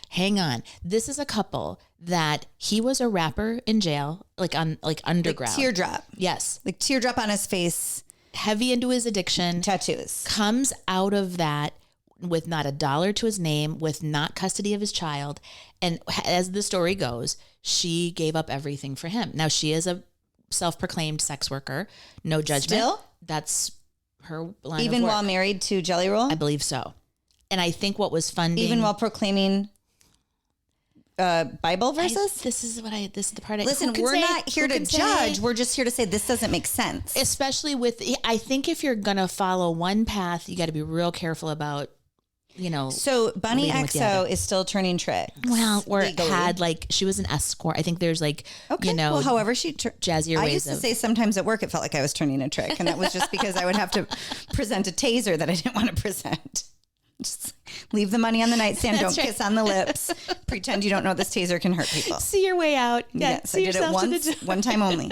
Hang on. This is a couple that he was a rapper in jail, like underground. Like teardrop. Yes. Like teardrop on his face. Heavy into his addiction. Tattoos. Comes out of that with not a dollar to his name, with not custody of his child. And as the story goes, she gave up everything for him. Now, she is a self-proclaimed sex worker. No judgment. Still? That's her line Even of work. while married to Jelly Roll? I believe so. And I think what was funding... Even while proclaiming Bible verses? This is the part I... Listen, we're not here to judge. We're just here to say this doesn't make sense. Especially with... I think if you're going to follow one path, you got to be real careful about... So Bunniexo is still turning tricks. Well, or legally. had she was an escort. I think there's well, however she jazzier ways. I used to say sometimes at work it felt like I was turning a trick, and that was just because I would have to present a taser that I didn't want to present. Just leave the money on the nightstand. Don't kiss on the lips. Pretend you don't know this taser can hurt people. See your way out. Yeah, yes, I did it once, one time only.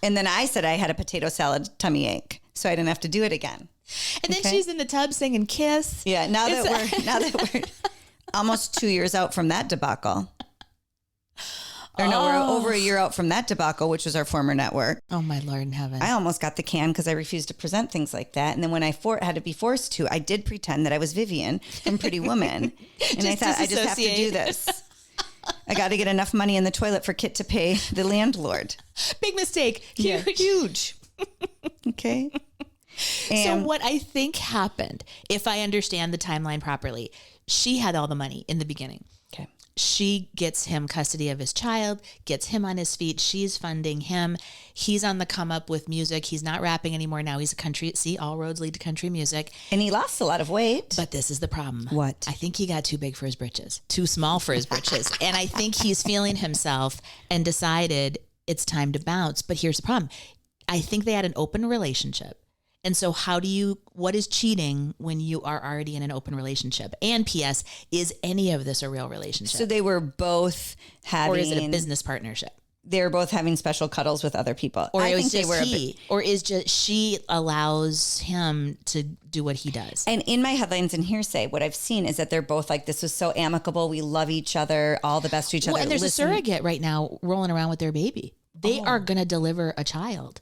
And then I said I had a potato salad tummy ache, so I didn't have to do it again. And then she's in the tub singing Kiss. Yeah, now that we're almost 2 years out from that debacle. Or no, we're over a year out from that debacle, which was our former network. Oh, my Lord in heaven. I almost got the can because I refused to present things like that. And then when I had to be forced to, I did pretend that I was Vivian from Pretty Woman. And I thought, I just have to do this. I got to get enough money in the toilet for Kit to pay the landlord. Big mistake. Huge. Yeah, huge. Okay. So what I think happened, if I understand the timeline properly, she had all the money in the beginning. Okay. She gets him custody of his child, gets him on his feet. She's funding him. He's on the come up with music. He's not rapping anymore. Now he's a country. See, all roads lead to country music. And he lost a lot of weight. But this is the problem. What? I think he got too big for his britches, too small for his britches. And I think he's feeling himself and decided it's time to bounce. But here's the problem. I think they had an open relationship. And so what is cheating when you are already in an open relationship? And P.S., is any of this a real relationship? So they were both having... Or is it a business partnership? They were both having special cuddles with other people. Or is just she allows him to do what he does? And in my headlines and hearsay, what I've seen is that they're both like, this was so amicable. We love each other, all the best to each other. And there's a surrogate right now rolling around with their baby. They are going to deliver a child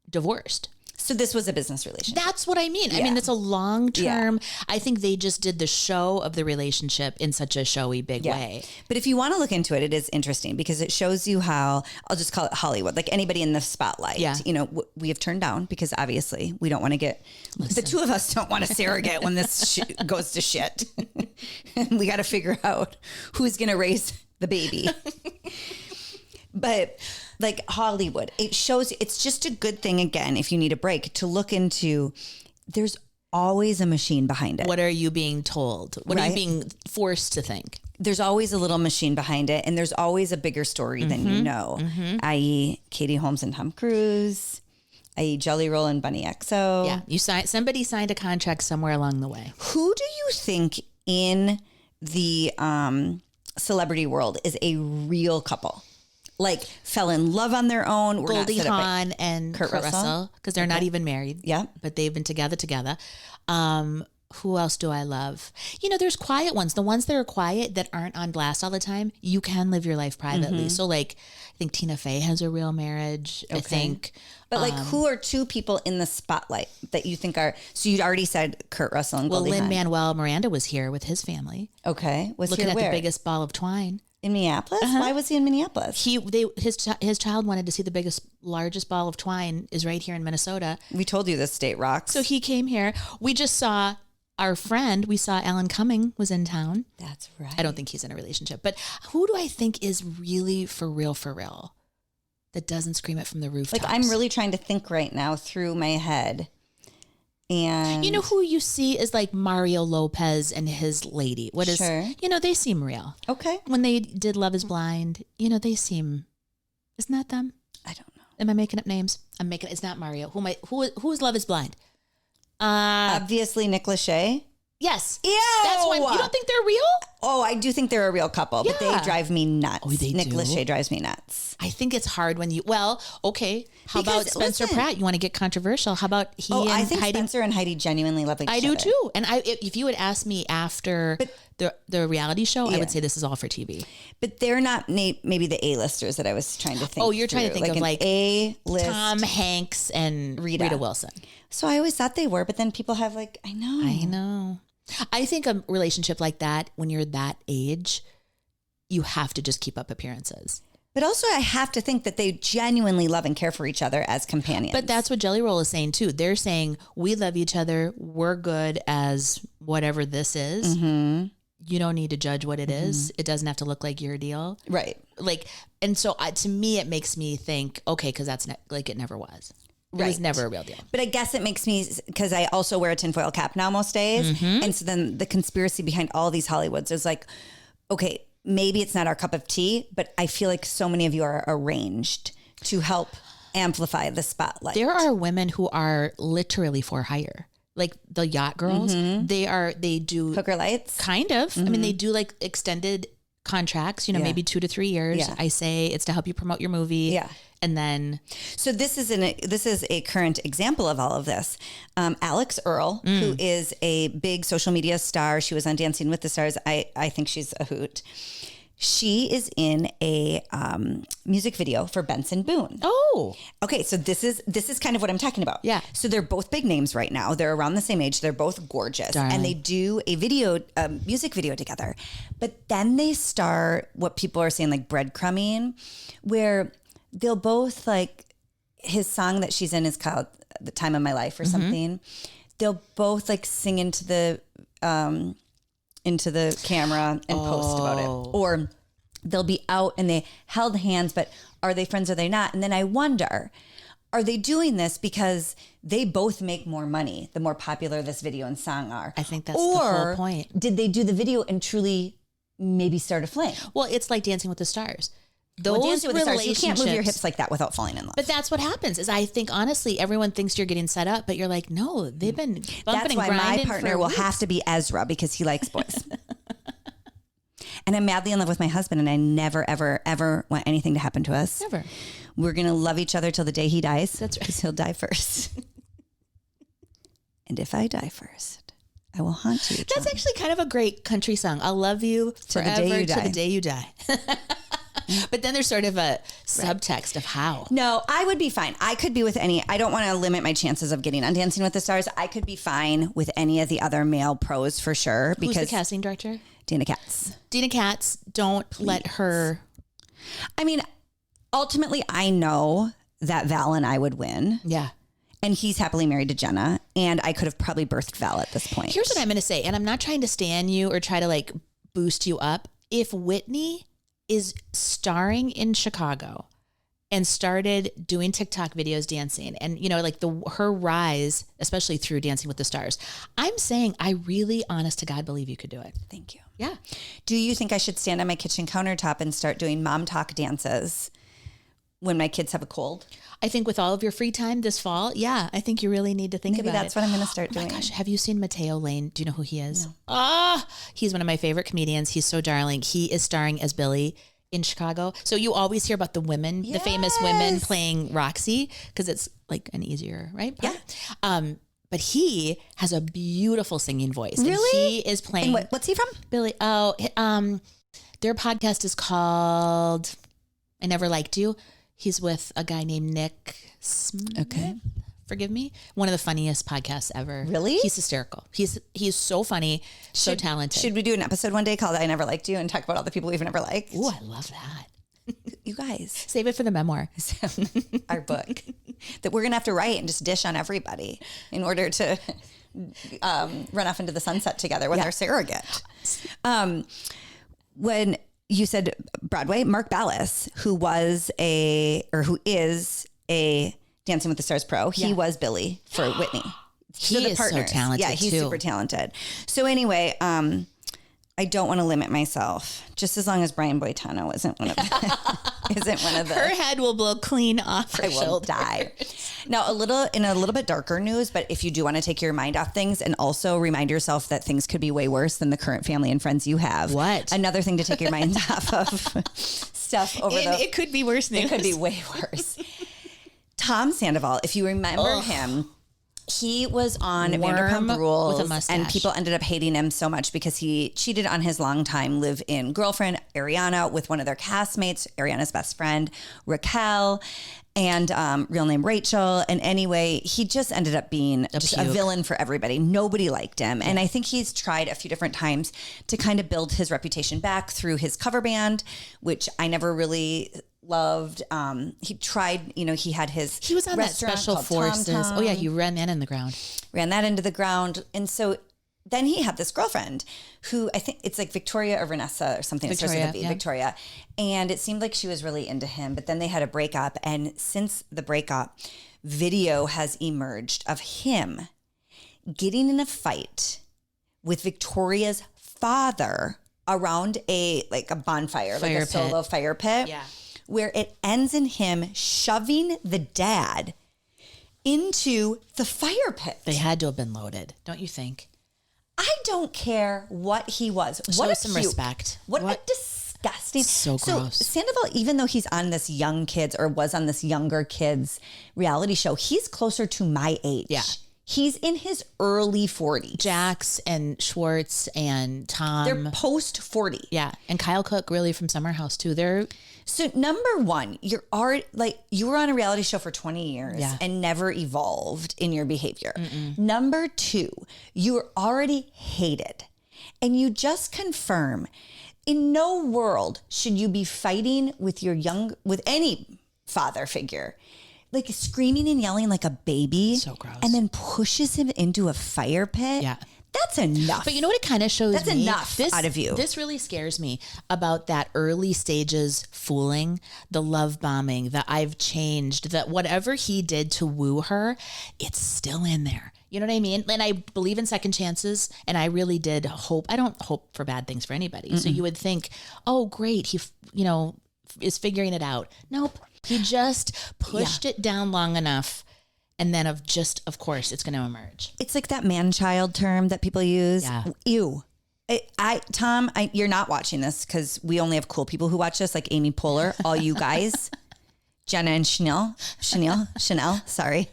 divorced. So this was a business relationship. That's what I mean. Yeah. I mean, it's a long term. Yeah. I think they just did the show of the relationship in such a showy, big way. But if you want to look into it, it is interesting because it shows you how, I'll just call it Hollywood, like anybody in the spotlight, you know, we have turned down because obviously we don't want to get, the two of us don't want a surrogate when this goes to shit. And we got to figure out who's going to raise the baby. But like Hollywood, it shows, it's just a good thing, again, if you need a break, to look into, there's always a machine behind it. What are you being told? What are you being forced to think? There's always a little machine behind it, and there's always a bigger story than you know, i.e. Katie Holmes and Tom Cruise, i.e. Jelly Roll and Bunniexo. Yeah, somebody signed a contract somewhere along the way. Who do you think in the celebrity world is a real couple? Like fell in love on their own. Goldie Hawn and Kurt Russell, because they're not even married. Yeah, but they've been together. Who else do I love? You know, there's quiet ones. The ones that are quiet that aren't on blast all the time. You can live your life privately. So, like, I think Tina Fey has a real marriage. I think. But like, who are two people in the spotlight that you think are? So you'd already said Kurt Russell and Goldie Hawn. Lin-Manuel Miranda was here with his family. Okay, was looking here at where? the biggest ball of twine. In Minneapolis? Why was he in Minneapolis? His child wanted to see the largest ball of twine is right here in Minnesota. We told you this state rocks. So he came here. We just saw our friend. We saw Alan Cumming was in town. That's right. I don't think he's in a relationship. But who do I think is really for real? That doesn't scream it from the rooftops? Like, I'm really trying to think right now through my head. And you know who you see is like Mario Lopez and his lady. You know, they seem real. Okay. When they did Love is Blind, you know, they seem, isn't that them? I don't know. Am I making up names? It's not Mario. Who is Love is Blind? Obviously Nick Lachey. Yes. Ew. That's one. You don't think they're real? Oh, I do think they're a real couple, but they drive me nuts. Oh, they Nick do? Lachey drives me nuts. I think it's hard when okay. How about Spencer Pratt? You want to get controversial? How about he and I think Heidi? Spencer and Heidi genuinely love each other. I do too. And if you would ask me after the reality show, I would say this is all for TV. But they're not maybe the A-listers that I was trying to think. Oh, you're trying to think of like A-list Tom Hanks and Rita Wilson. So I always thought they were, but then people have like, I know. I think a relationship like that, when you're that age, you have to just keep up appearances. But also I have to think that they genuinely love and care for each other as companions. But that's what Jelly Roll is saying too. They're saying, we love each other. We're good as whatever this is. Mm-hmm. You don't need to judge what it is. It doesn't have to look like your deal. Right. Like, and so to me, it makes me think, okay, because that's like it never was. It was never a real deal. But I guess it makes me, because I also wear a tinfoil cap now most days. And so then the conspiracy behind all these Hollywoods is like, okay, maybe it's not our cup of tea, but I feel like so many of you are arranged to help amplify the spotlight. There are women who are literally for hire. Like the yacht girls, they do hooker lights. Kind of. I mean, they do like extended contracts, maybe 2 to 3 years. Yeah. I say it's to help you promote your movie. Yeah. And then, so this is a current example of all of this. Alix Earle, who is a big social media star. She was on Dancing with the Stars. I think she's a hoot. She is in a music video for Benson Boone. Oh, okay. So this is kind of what I'm talking about. Yeah. So they're both big names right now. They're around the same age. They're both gorgeous, and they do a music video together. But then they start what people are saying like breadcrumbing, where they'll both like his song that she's in is called "The Time of My Life" or something. They'll both like sing into the camera and post about it. Or they'll be out and they held hands, but are they friends or are they not? And then I wonder, are they doing this because they both make more money the more popular this video and song are? I think that's the whole point. Did they do the video and truly maybe start a flame? Well, it's like Dancing with the Stars. Dancing with the Stars, you can't move your hips like that without falling in love. But that's what happens. Is I think honestly, everyone thinks you're getting set up, but you're like, no, they've been bumping That's and why grinding. my partner will have to be Ezra because he likes boys. And I'm madly in love with my husband, and I never, ever, ever want anything to happen to us. Never. We're gonna love each other till the day he dies. That's right. Because he'll die first. And if I die first, I will haunt you. That's actually kind of a great country song. I'll love you forever to the day you die. But then there's sort of a subtext of how. No, I would be fine. I could be with any. I don't want to limit my chances of getting on Dancing with the Stars. I could be fine with any of the other male pros for sure. Who's Because the casting director? Dana Katz. Dina Katz. Don't let her. I mean, ultimately, I know that Val and I would win. Yeah. And he's happily married to Jenna. And I could have probably birthed Val at this point. Here's what I'm going to say. And I'm not trying to stan you or try to like boost you up. If Whitney is starring in Chicago and started doing TikTok videos dancing and, you know, like her rise, especially through Dancing with the Stars, I'm saying I really, honest to God, believe you could do it. Thank you. Yeah. Do you think I should stand on my kitchen countertop and start doing mom talk dances when my kids have a cold? I think with all of your free time this fall, yeah, I think you really need to think Maybe about it. that's what I'm going to start doing. Oh my gosh, have you seen Matteo Lane? Do you know who he is? No. He's one of my favorite comedians. He's so darling. He is starring as Billy in Chicago. So you always hear about the women, the famous women playing Roxy, because it's like an easier, right? Part. Yeah. But he has a beautiful singing voice. Really? And he is playing. And what's he from? Billy. Oh, their podcast is called I Never Liked You. He's with a guy named Nick Smith. Okay. Forgive me. One of the funniest podcasts ever. Really? He's hysterical. He's so funny, so talented. Should we do an episode one day called I Never Liked You and talk about all the people we've never liked? Ooh, I love that. You guys. Save it for the memoir. Our book that we're going to have to write and just dish on everybody in order to run off into the sunset together with our surrogate. When you said Broadway, Marc Ballas, who is a Dancing with the Stars pro, he was Billy for Whitney. He is so talented. Yeah, he's super talented. So anyway, I don't want to limit myself, just as long as Brian Boitano isn't one of the. Her head will blow clean off her I will shoulder. die. Now, in a little bit darker news, but if you do want to take your mind off things and also remind yourself that things could be way worse than the current family and friends you have. What? Another thing to take your mind off of stuff over It could be worse news. It could be way worse. Tom Sandoval, if you remember him, he was on Vanderpump Rules, with a mustache. and people ended up hating him so much because he cheated on his longtime live-in girlfriend, Ariana, with one of their castmates, Ariana's best friend, Raquel, and real name Rachel. And anyway, he just ended up being a villain for everybody. Nobody liked him. And I think he's tried a few different times to kind of build his reputation back through his cover band, which I never really loved. He tried, he had he was on that Special Forces. Tom. Oh yeah, he ran that into the ground. And so then he had this girlfriend who I think it's like Victoria or Vanessa or something. Victoria. And it seemed like she was really into him, but then they had a breakup. And since the breakup, video has emerged of him getting in a fight with Victoria's father around a bonfire, like a solo fire pit. Yeah. Where it ends in him shoving the dad into the fire pit. They had to have been loaded, don't you think? I don't care what he was. Show some respect. What a disgusting. So gross. So Sandoval, even though he's on this was on this younger kids reality show, he's closer to my age. Yeah. He's in his early 40s. Jax and Schwartz and Tom. They're post 40. Yeah. And Kyle Cook, really, from Summer House, too. So number one, you were on a reality show for 20 years and never evolved in your behavior. Number two, you were already hated. And you just confirm, in no world should you be fighting with with any father figure, like screaming and yelling like a baby. So gross. And then pushes him into a fire pit. Yeah. That's enough. But you know what it kind of shows That's me? enough out of you. This really scares me about that early stages fooling, the love bombing, the I've changed, that whatever he did to woo her, it's still in there. You know what I mean? And I believe in second chances, and I really did hope. I don't hope for bad things for anybody. So you would think, oh, great, he, is figuring it out. Nope. He just pushed it down long enough. And then of course, it's going to emerge. It's like that man-child term that people use. Yeah. Ew. Tom, you're not watching this because we only have cool people who watch this, like Amy Poehler, all you guys, Jenna and Chanel, sorry.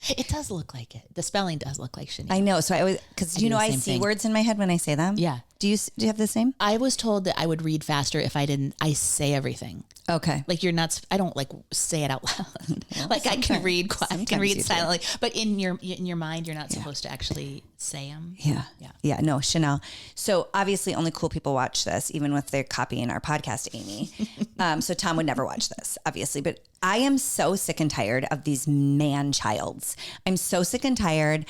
It does look like it. The spelling does look like Chanel. I know. So I always, because I see words in my head when I say them. Yeah. Do you have the same? I was told that I would read faster if I say everything. Okay. Like you're not, I don't like say it out loud. Well, like I can read silently, but in your mind, you're not supposed to actually say them. Yeah. Yeah. No, Chanel. So obviously only cool people watch this, even with their copying our podcast, Amy. So Tom would never watch this, obviously, but I am so sick and tired of these man-childs. I'm so sick and tired.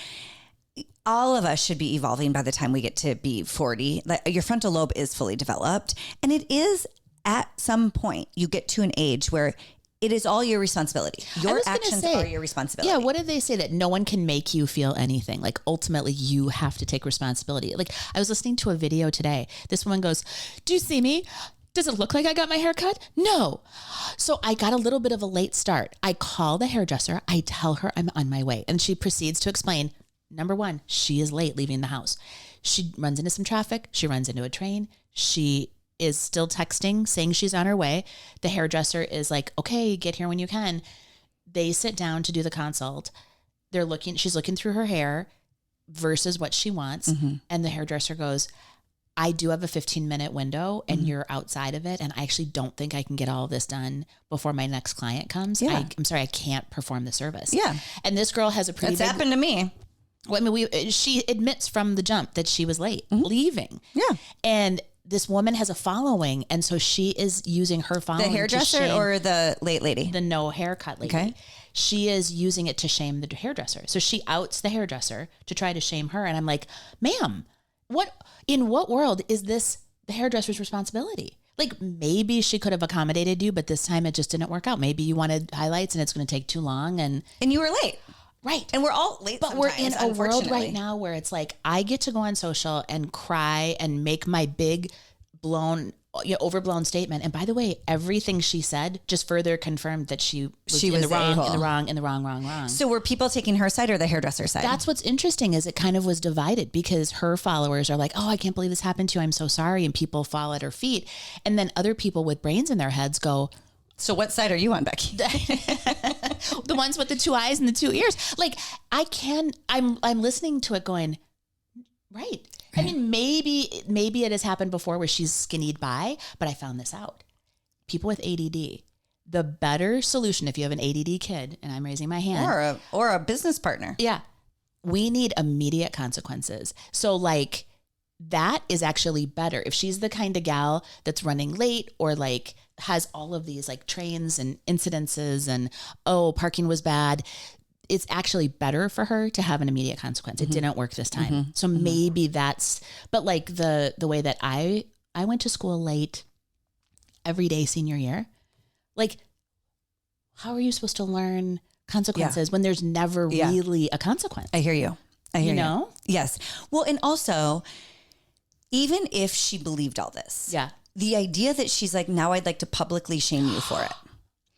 All of us should be evolving by the time we get to be 40. Like, your frontal lobe is fully developed. And it is at some point you get to an age where it is all your responsibility. Your actions are your responsibility. Yeah. What did they say? That no one can make you feel anything. Like ultimately you have to take responsibility. Like I was listening to a video today. This woman goes, do you see me? Does it look like I got my hair cut? No. So I got a little bit of a late start. I call the hairdresser. I tell her I'm on my way. And she proceeds to explain, number one, she is late leaving the house. She runs into some traffic. She runs into a train. She is still texting saying she's on her way. The hairdresser is like, okay, get here when you can. They sit down to do the consult. She's looking through her hair versus what she wants. Mm-hmm. And the hairdresser goes, I do have a 15-minute window and you're outside of it. And I actually don't think I can get all of this done before my next client comes. Yeah. I'm sorry, I can't perform the service. Yeah. And this girl has a pretty That's happened to me. Well, I mean, she admits from the jump that she was late leaving. Yeah. And this woman has a following. And so she is using her following. The hairdresser or the late lady? The no haircut lady. Okay. She is using it to shame the hairdresser. So she outs the hairdresser to try to shame her. And I'm like, ma'am, in what world is this the hairdresser's responsibility? Like maybe she could have accommodated you, but this time it just didn't work out. Maybe you wanted highlights and it's going to take too long. And you were late. Right. And we're all late. But we're in a world right now where it's like, I get to go on social and cry and make my big overblown statement. And by the way, everything she said just further confirmed that she was in the wrong. So were people taking her side or the hairdresser side? That's what's interesting is it kind of was divided because her followers are like, oh, I can't believe this happened to you. I'm so sorry. And people fall at her feet. And then other people with brains in their heads go, so what side are you on, Becky? The ones with the two eyes and the two ears. Like I'm listening to it going, right. I mean, maybe it has happened before where she's skinnied by, but I found this out. People with ADD, the better solution if you have an ADD kid, and I'm raising my hand. Or a business partner. Yeah. We need immediate consequences. So like that is actually better. If she's the kind of gal that's running late or like has all of these like trains and incidences and, oh, parking was bad, it's actually better for her to have an immediate consequence. It didn't work this time. Mm-hmm. So maybe but like the way that I went to school late every day senior year, like how are you supposed to learn consequences when there's never really a consequence? I hear you. You know? Yes. Well, and also even if she believed all this, the idea that she's like, now I'd like to publicly shame you for it.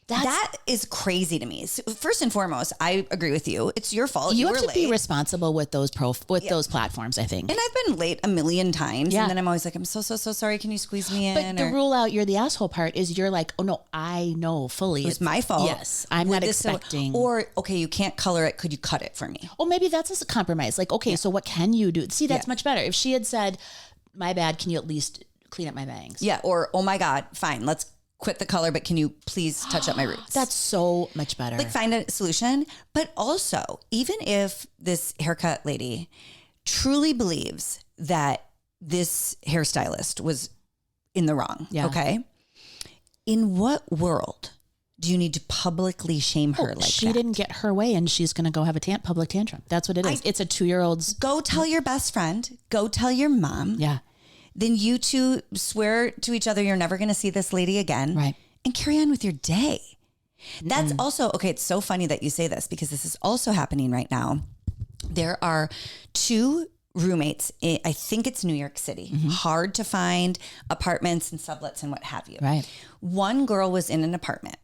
That is crazy to me. So first and foremost, I agree with you. It's your fault. You were have to late. be responsible with those those platforms, I think. And I've been late a million times. Yeah. And then I'm always like, I'm so sorry. Can you squeeze me in? But the rule out, you're the asshole part is you're like, oh no, I know fully. It's my fault. Yes. I'm not expecting. Or, okay, you can't color it. Could you cut it for me? Oh, maybe that's a compromise. Like, okay, so what can you do? See, that's much better. If she had said, my bad, can you at least clean up my bangs? Yeah. Or, oh my God, fine. Let's quit the color, but can you please touch up my roots? That's so much better. Like find a solution. But also, even if this haircut lady truly believes that this hairstylist was in the wrong, okay? In what world do you need to publicly shame her like she that? didn't get her way and she's going to go have a public tantrum. That's what it is. It's a 2-year-old's. Go tell your best friend. Go tell your mom. Yeah. Then you two swear to each other you're never going to see this lady again. Right. And carry on with your day. That's also, okay, it's so funny that you say this because this is also happening right now. There are 2 roommates, I think it's New York City, hard to find apartments and sublets and what have you. Right. One girl was in an apartment.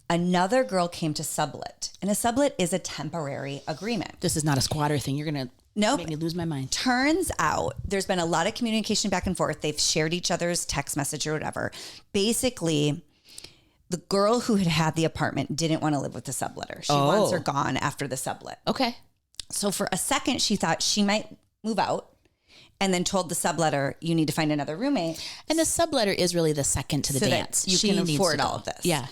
Another girl came to sublet. And a sublet is a temporary agreement. This is not a squatter thing. You're going to make me lose my mind. Turns out there's been a lot of communication back and forth. They've shared each other's text message or whatever. Basically, the girl who had the apartment didn't want to live with the subletter. She wants her gone after the sublet. Okay. So for a second, she thought she might move out and then told the subletter, you need to find another roommate. And the subletter is really the second to the so dance. That you can afford all of this. Yeah.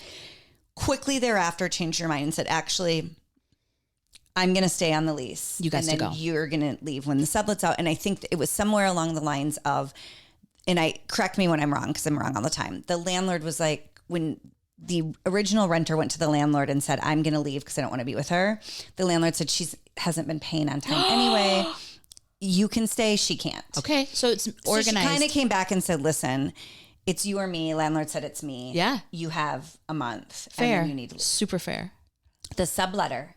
Quickly thereafter, changed your mind and said, actually, I'm going to stay on the lease. You guys and to then go. You're going to leave when the sublet's out. And I think it was somewhere along the lines of, and correct me when I'm wrong, because I'm wrong all the time. The landlord was like, when the original renter went to the landlord and said, I'm going to leave because I don't want to be with her. The landlord said, she hasn't been paying on time anyway. You can stay. She can't. Okay. So it's organized. So she kind of came back and said, listen, it's you or me. Landlord said it's me. Yeah. You have a month. Fair. And then you need to leave. Super fair. The subletter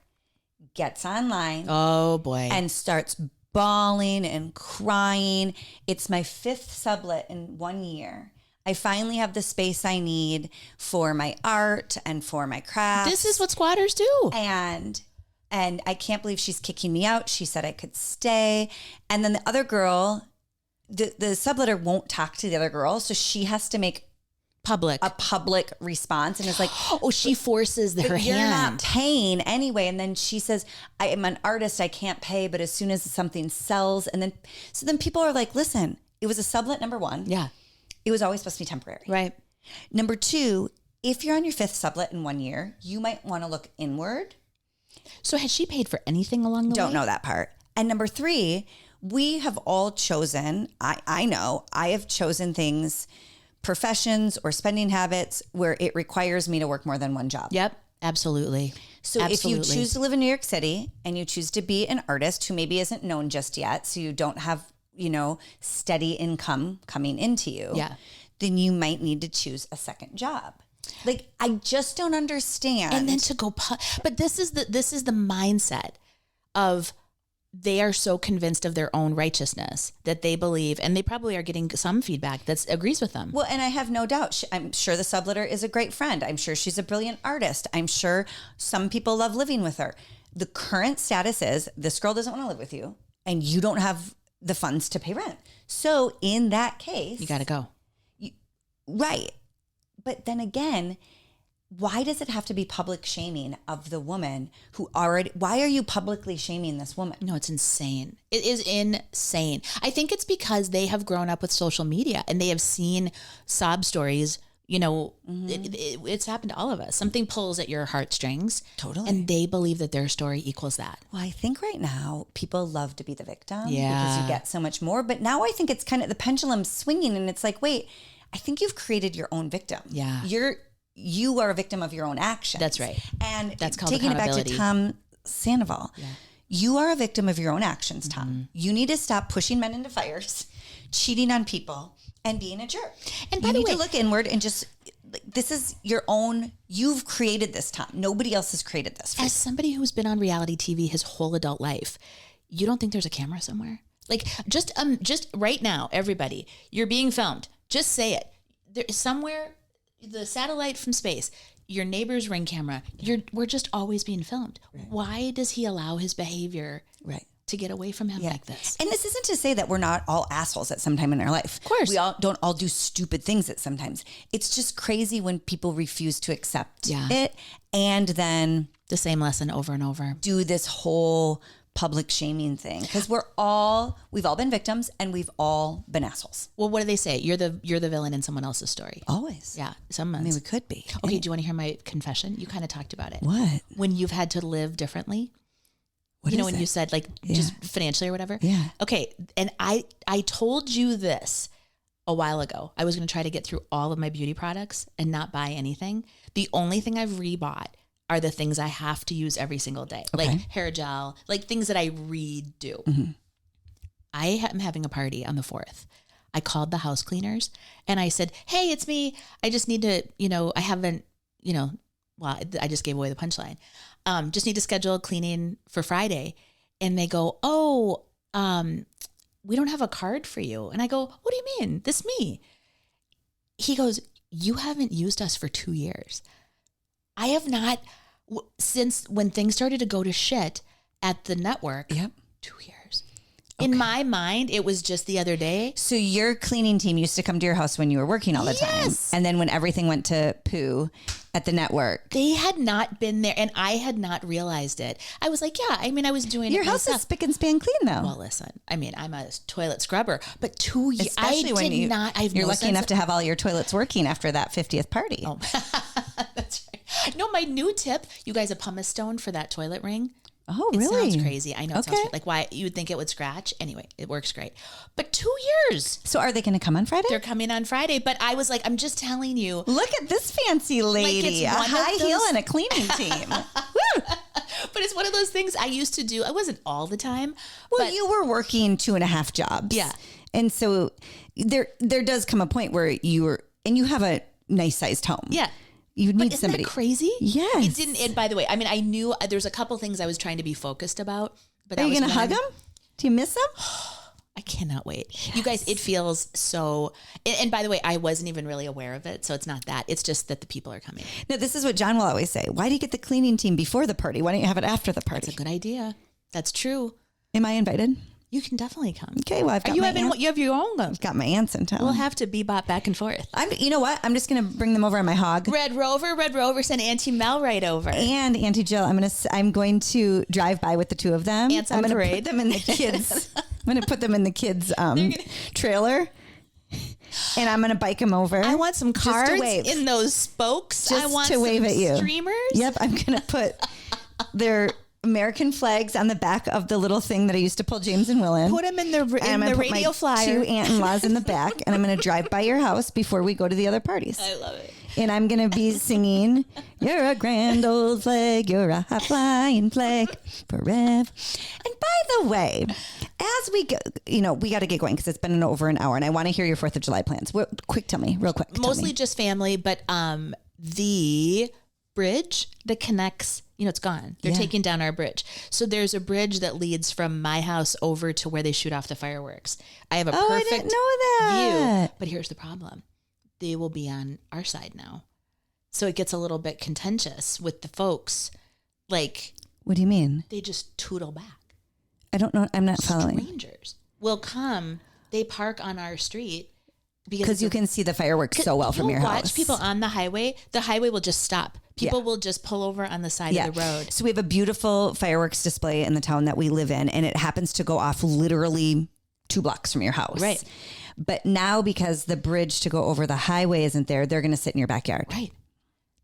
gets online Oh boy. and starts bawling and crying. It's my 5th sublet in 1 year. I finally have the space I need for my art and for my craft. this is what squatters do. And I can't believe she's kicking me out. She said I could stay. And then the other girl, the subletter won't talk to the other girl. So she has to make Public. a public response and is like, Oh, she forces her you're not hand. paying anyway. And then she says, I am an artist. I can't pay. But as soon as something sells, and then people are like, listen, it was a sublet, number 1. Yeah. It was always supposed to be temporary. Right. Number 2, if you're on your 5th sublet in 1 year, you might want to look inward. So has she paid for anything along the way? Don't know that part. And number 3, we have all chosen, I know, I have chosen things, professions or spending habits where it requires me to work more than one job. Yep. Absolutely. So Absolutely. if you choose to live in New York City and you choose to be an artist who maybe isn't known just yet, so you don't have, steady income coming into you, Yeah. then you might need to choose a second job. Like, I just don't understand. And then to go, but this is the mindset of they are so convinced of their own righteousness that they believe, and they probably are getting some feedback that agrees with them. Well, and I have no doubt. I'm sure the subletter is a great friend. I'm sure she's a brilliant artist. I'm sure some people love living with her. The current status is this girl doesn't want to live with you and you don't have the funds to pay rent. So in that case, You got to go. right. But then again, why does it have to be public shaming of the woman why are you publicly shaming this woman? No, it's insane. It is insane. I think it's because they have grown up with social media and they have seen sob stories. It's happened to all of us. Something pulls at your heartstrings. Totally. And they believe that their story equals that. Well, I think right now people love to be the victim because Yeah. you get so much more. But now I think it's kind of the pendulum swinging and it's like, wait, I think you've created your own victim. Yeah. You are a victim of your own actions. That's right. And That's called taking it back to accountability. Tom Sandoval. Yeah. You are a victim of your own actions, Tom. Mm-hmm. You need to stop pushing men into fires, cheating on people, and being a jerk. And by you the need way- to look inward and just, this is your own, you've created this, Tom. Nobody else has created this. As somebody who's been on reality TV his whole adult life, you don't think there's a camera somewhere? Like just right now, everybody, you're being filmed. Just say it. There is somewhere, the satellite from space. your neighbor's Ring camera. We're just always being filmed. Right. Why does he allow his behavior to get away from him like this? And this isn't to say that we're not all assholes at some time in our life. Of course. We don't all do stupid things at sometimes. It's just crazy when people refuse to accept it and then the same lesson over and over. Do this whole public shaming thing, because we've all been victims and we've all been assholes. Well, what do they say? You're the villain in someone else's story. Always. Yeah. I mean, we could be. Okay. Do you want to hear my confession? You kind of talked about it. What? When you've had to live differently. When you said like just financially or whatever. Yeah. Okay. And I told you this a while ago. I was going to try to get through all of my beauty products and not buy anything. The only thing I've rebought are the things I have to use every single day, like hair gel, like things that I redo. Mm-hmm. I am having a party on the 4th. I called the house cleaners and I said, hey, it's me. I just need to, I haven't, well, I just gave away the punchline. Just need to schedule cleaning for Friday. And they go, we don't have a card for you. And I go, what do you mean? This me. He goes, you haven't used us for 2 years. I have not, since when things started to go to shit at the network. Yep. 2 years. Okay. In my mind, it was just the other day. So your cleaning team used to come to your house when you were working all the time. And then when everything went to poo at the network. They had not been there and I had not realized it. I was like, I was doing your it house myself. Is spick and span clean though. Well, listen, I'm a toilet scrubber, but 2 years, especially when you're lucky enough to have all your toilets working after that 50th party. Oh, that's right. No, my new tip, you guys, a pumice stone for that toilet ring. Oh, really? It sounds crazy. I know. It sounds like why you would think it would scratch. Anyway, it works great. But 2 years. So are they going to come on Friday? They're coming on Friday. But I was like, I'm just telling you. Look at this fancy lady. Like a high heel and a cleaning team. Woo! But it's one of those things I used to do. I wasn't all the time. Well, but you were working 2.5 jobs. Yeah. And so there does come a point where you have a nice sized home. Yeah. You need isn't somebody. That crazy? Yes. It didn't. And by the way, I mean, I knew there's a couple things I was trying to be focused about. But are you going to hug them? Do you miss them? I cannot wait. Yes. You guys, it feels so. And by the way, I wasn't even really aware of it. So it's not that. It's just that the people are coming. No, this is what John will always say. Why do you get the cleaning team before the party? Why don't you have it after the party? That's a good idea. That's true. Am I invited? You can definitely come. Okay, well, I've got you have your own guns. I've got my aunts in town. We'll have to bebop back and forth. You know what? I'm just going to bring them over on my hog. Red Rover, send Auntie Mel right over. And Auntie Jill, I'm going to drive by with the two of them. Ants on I'm going to parade. put them in the kids. I'm going to put them in the kids' trailer. And I'm going to bike them over. I want some cards in those spokes. Just I want to wave at you. Streamers. Yep, I'm going to put their American flags on the back of the little thing that I used to pull James and Will in. Put them in the radio flyer. 2 aunt-in-laws in the back, and I'm going to drive by your house before we go to the other parties. I love it. And I'm going to be singing, you're a grand old flag, you're a high-flying flag forever. And by the way, as we go, we got to get going because it's been over an hour, and I want to hear your 4th of July plans. Real quick. Mostly just family, but the bridge that connects, it's gone. They're taking down our bridge. So there's a bridge that leads from my house over to where they shoot off the fireworks. I have a perfect I didn't know that. view. But here's the problem. They will be on our side now. So it gets a little bit contentious with the folks. Like, what do you mean? They just tootle back. I don't know. I'm not following. Strangers will come. They park on our street. Because you can see the fireworks so well from your house. Watch people on the highway. The highway will just stop. People will just pull over on the side of the road. So we have a beautiful fireworks display in the town that we live in, and it happens to go off literally 2 blocks from your house. Right. But now because the bridge to go over the highway isn't there, they're going to sit in your backyard. Right.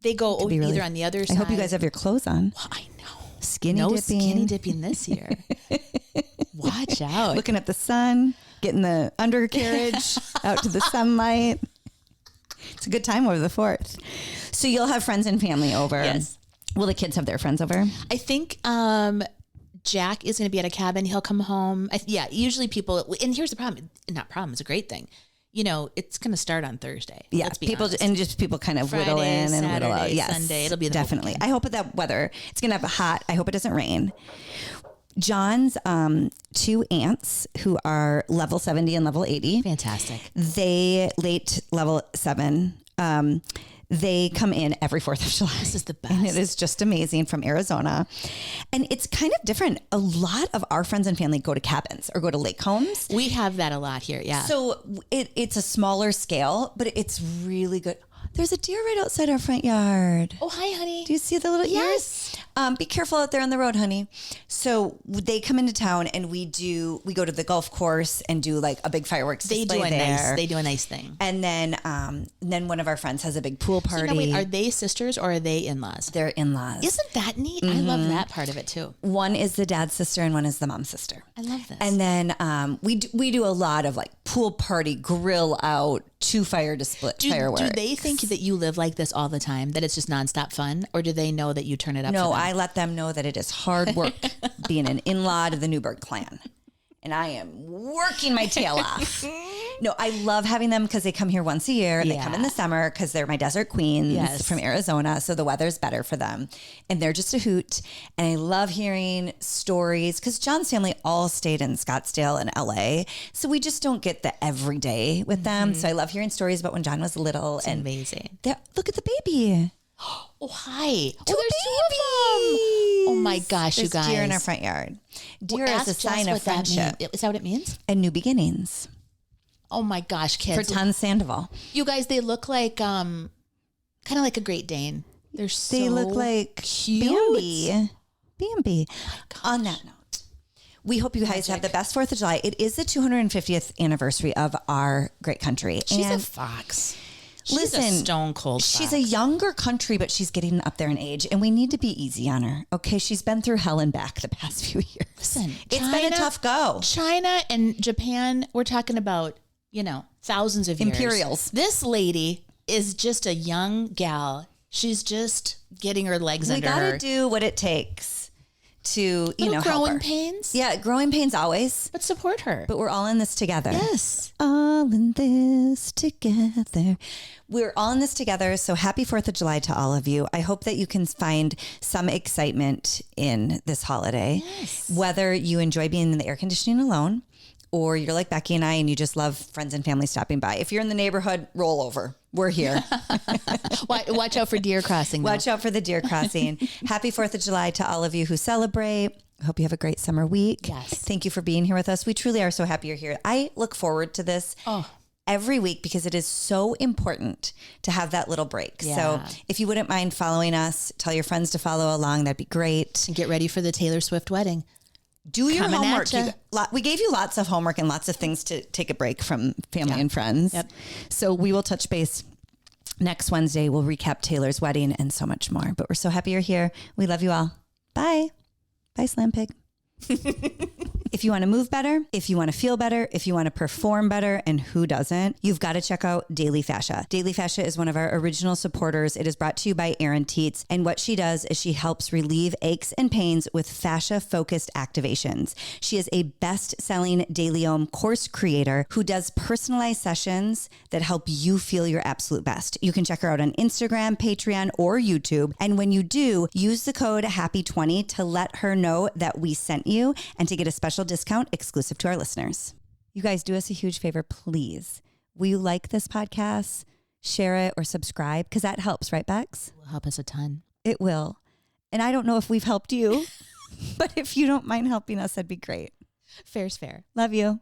They go either on the other side. I hope you guys have your clothes on. Well, I know. Skinny dipping this year. Watch out. Looking at the sun, getting the undercarriage out to the sunlight. It's a good time over the 4th. So you'll have friends and family over. Yes. Will the kids have their friends over? I think Jack is going to be at a cabin. He'll come home. Usually people, and here's the problem. Not problem, it's a great thing. It's going to start on Thursday. Yeah, let's be people honest. And just people kind of Friday, whittle in and Saturday, whittle out. Yes, Sunday, it'll be the definitely. I hope that weather. It's going to have hot. I hope it doesn't rain. John's 2 aunts who are level 70 and level 80. Fantastic. They late level 7. They come in every 4th of July. This is the best. And it is just amazing, from Arizona. And it's kind of different. A lot of our friends and family go to cabins or go to lake homes. We have that a lot here. Yeah. So it's a smaller scale, but it's really good. There's a deer right outside our front yard. Oh, hi, honey. Do you see the little Yes. ears? Be careful out there on the road, honey. So they come into town and we go to the golf course and do like a big fireworks display there. They do a nice thing. And then one of our friends has a big pool party. So now wait, are they sisters or are they in-laws? They're in-laws. Isn't that neat? I love that part of it too. One is the dad's sister and one is the mom's sister. I love this. And then we do a lot of like pool party, grill out, 2 fireworks. Do they think that you live like this all the time, that it's just nonstop fun? Or do they know that you turn it up? No, for them? I let them know that it is hard work being an in-law to the Newberg clan. And I am working my tail off. No, I love having them because they come here once a year. And They come in the summer because they're my desert queens from Arizona. So the weather's better for them. And they're just a hoot. And I love hearing stories because John's family all stayed in Scottsdale and LA. So we just don't get the everyday with them. So I love hearing stories about when John was little. It's and amazing. Look at the baby. Oh, hi. Two there's babies. 2 of them. Oh my gosh, There's you guys. deer in our front yard. Deer is a sign of friendship Is that what it means? and new beginnings Oh my gosh, for kids. Ton Sandoval. You guys, they look like kind of like a Great Dane. They look like cute. Bambi. On that note, we hope you guys have the best 4th of July. It is the 250th anniversary of our great country. She's a fox. She's Listen, a stone cold fox. She's a younger country, but she's getting up there in age, and we need to be easy on her. Okay, she's been through hell and back the past few years. Listen, it's been a tough go. China and Japan, we're talking about, thousands of years. Imperials. This lady is just a young gal. She's just getting her legs under her. We got to do what it takes to, help growing her. pains. Yeah, growing pains always. But support her. But we're all in this together. Yes. All in this together. We're all in this together. So happy 4th of July to all of you. I hope that you can find some excitement in this holiday. Yes. Whether you enjoy being in the air conditioning alone, or you're like Becky and I and you just love friends and family stopping by. If you're in the neighborhood, roll over. We're here. Watch out for deer crossing. Watch out for the deer crossing. Happy 4th of July to all of you who celebrate. Hope you have a great summer week. Yes. Thank you for being here with us. We truly are so happy you're here. I look forward to this every week because it is so important to have that little break. Yeah. So if you wouldn't mind following us, tell your friends to follow along. That'd be great. And get ready for the Taylor Swift wedding. Do your Coming homework. at ya. We gave you lots of homework and lots of things to take a break from family and friends. Yep. So we will touch base next Wednesday. We'll recap Taylor's wedding and so much more. But we're so happy you're here. We love you all. Bye. Bye, Slam Pig. If you want to move better, if you want to feel better, if you want to perform better, and who doesn't, you've got to check out Daily Fascia. Daily Fascia is one of our original supporters. It is brought to you by Erin Teets. And what she does is she helps relieve aches and pains with fascia-focused activations. She is a best-selling DailyOM course creator who does personalized sessions that help you feel your absolute best. You can check her out on Instagram, Patreon, or YouTube. And when you do, use the code HAPPY20 to let her know that we sent you and to get a special discount exclusive to our listeners. You guys, do us a huge favor, please. Will you like this podcast, share it, or subscribe? Because that helps, right, Bex? It will help us a ton. It will. And I don't know if we've helped you, but if you don't mind helping us, that'd be great. Fair's fair. Love you.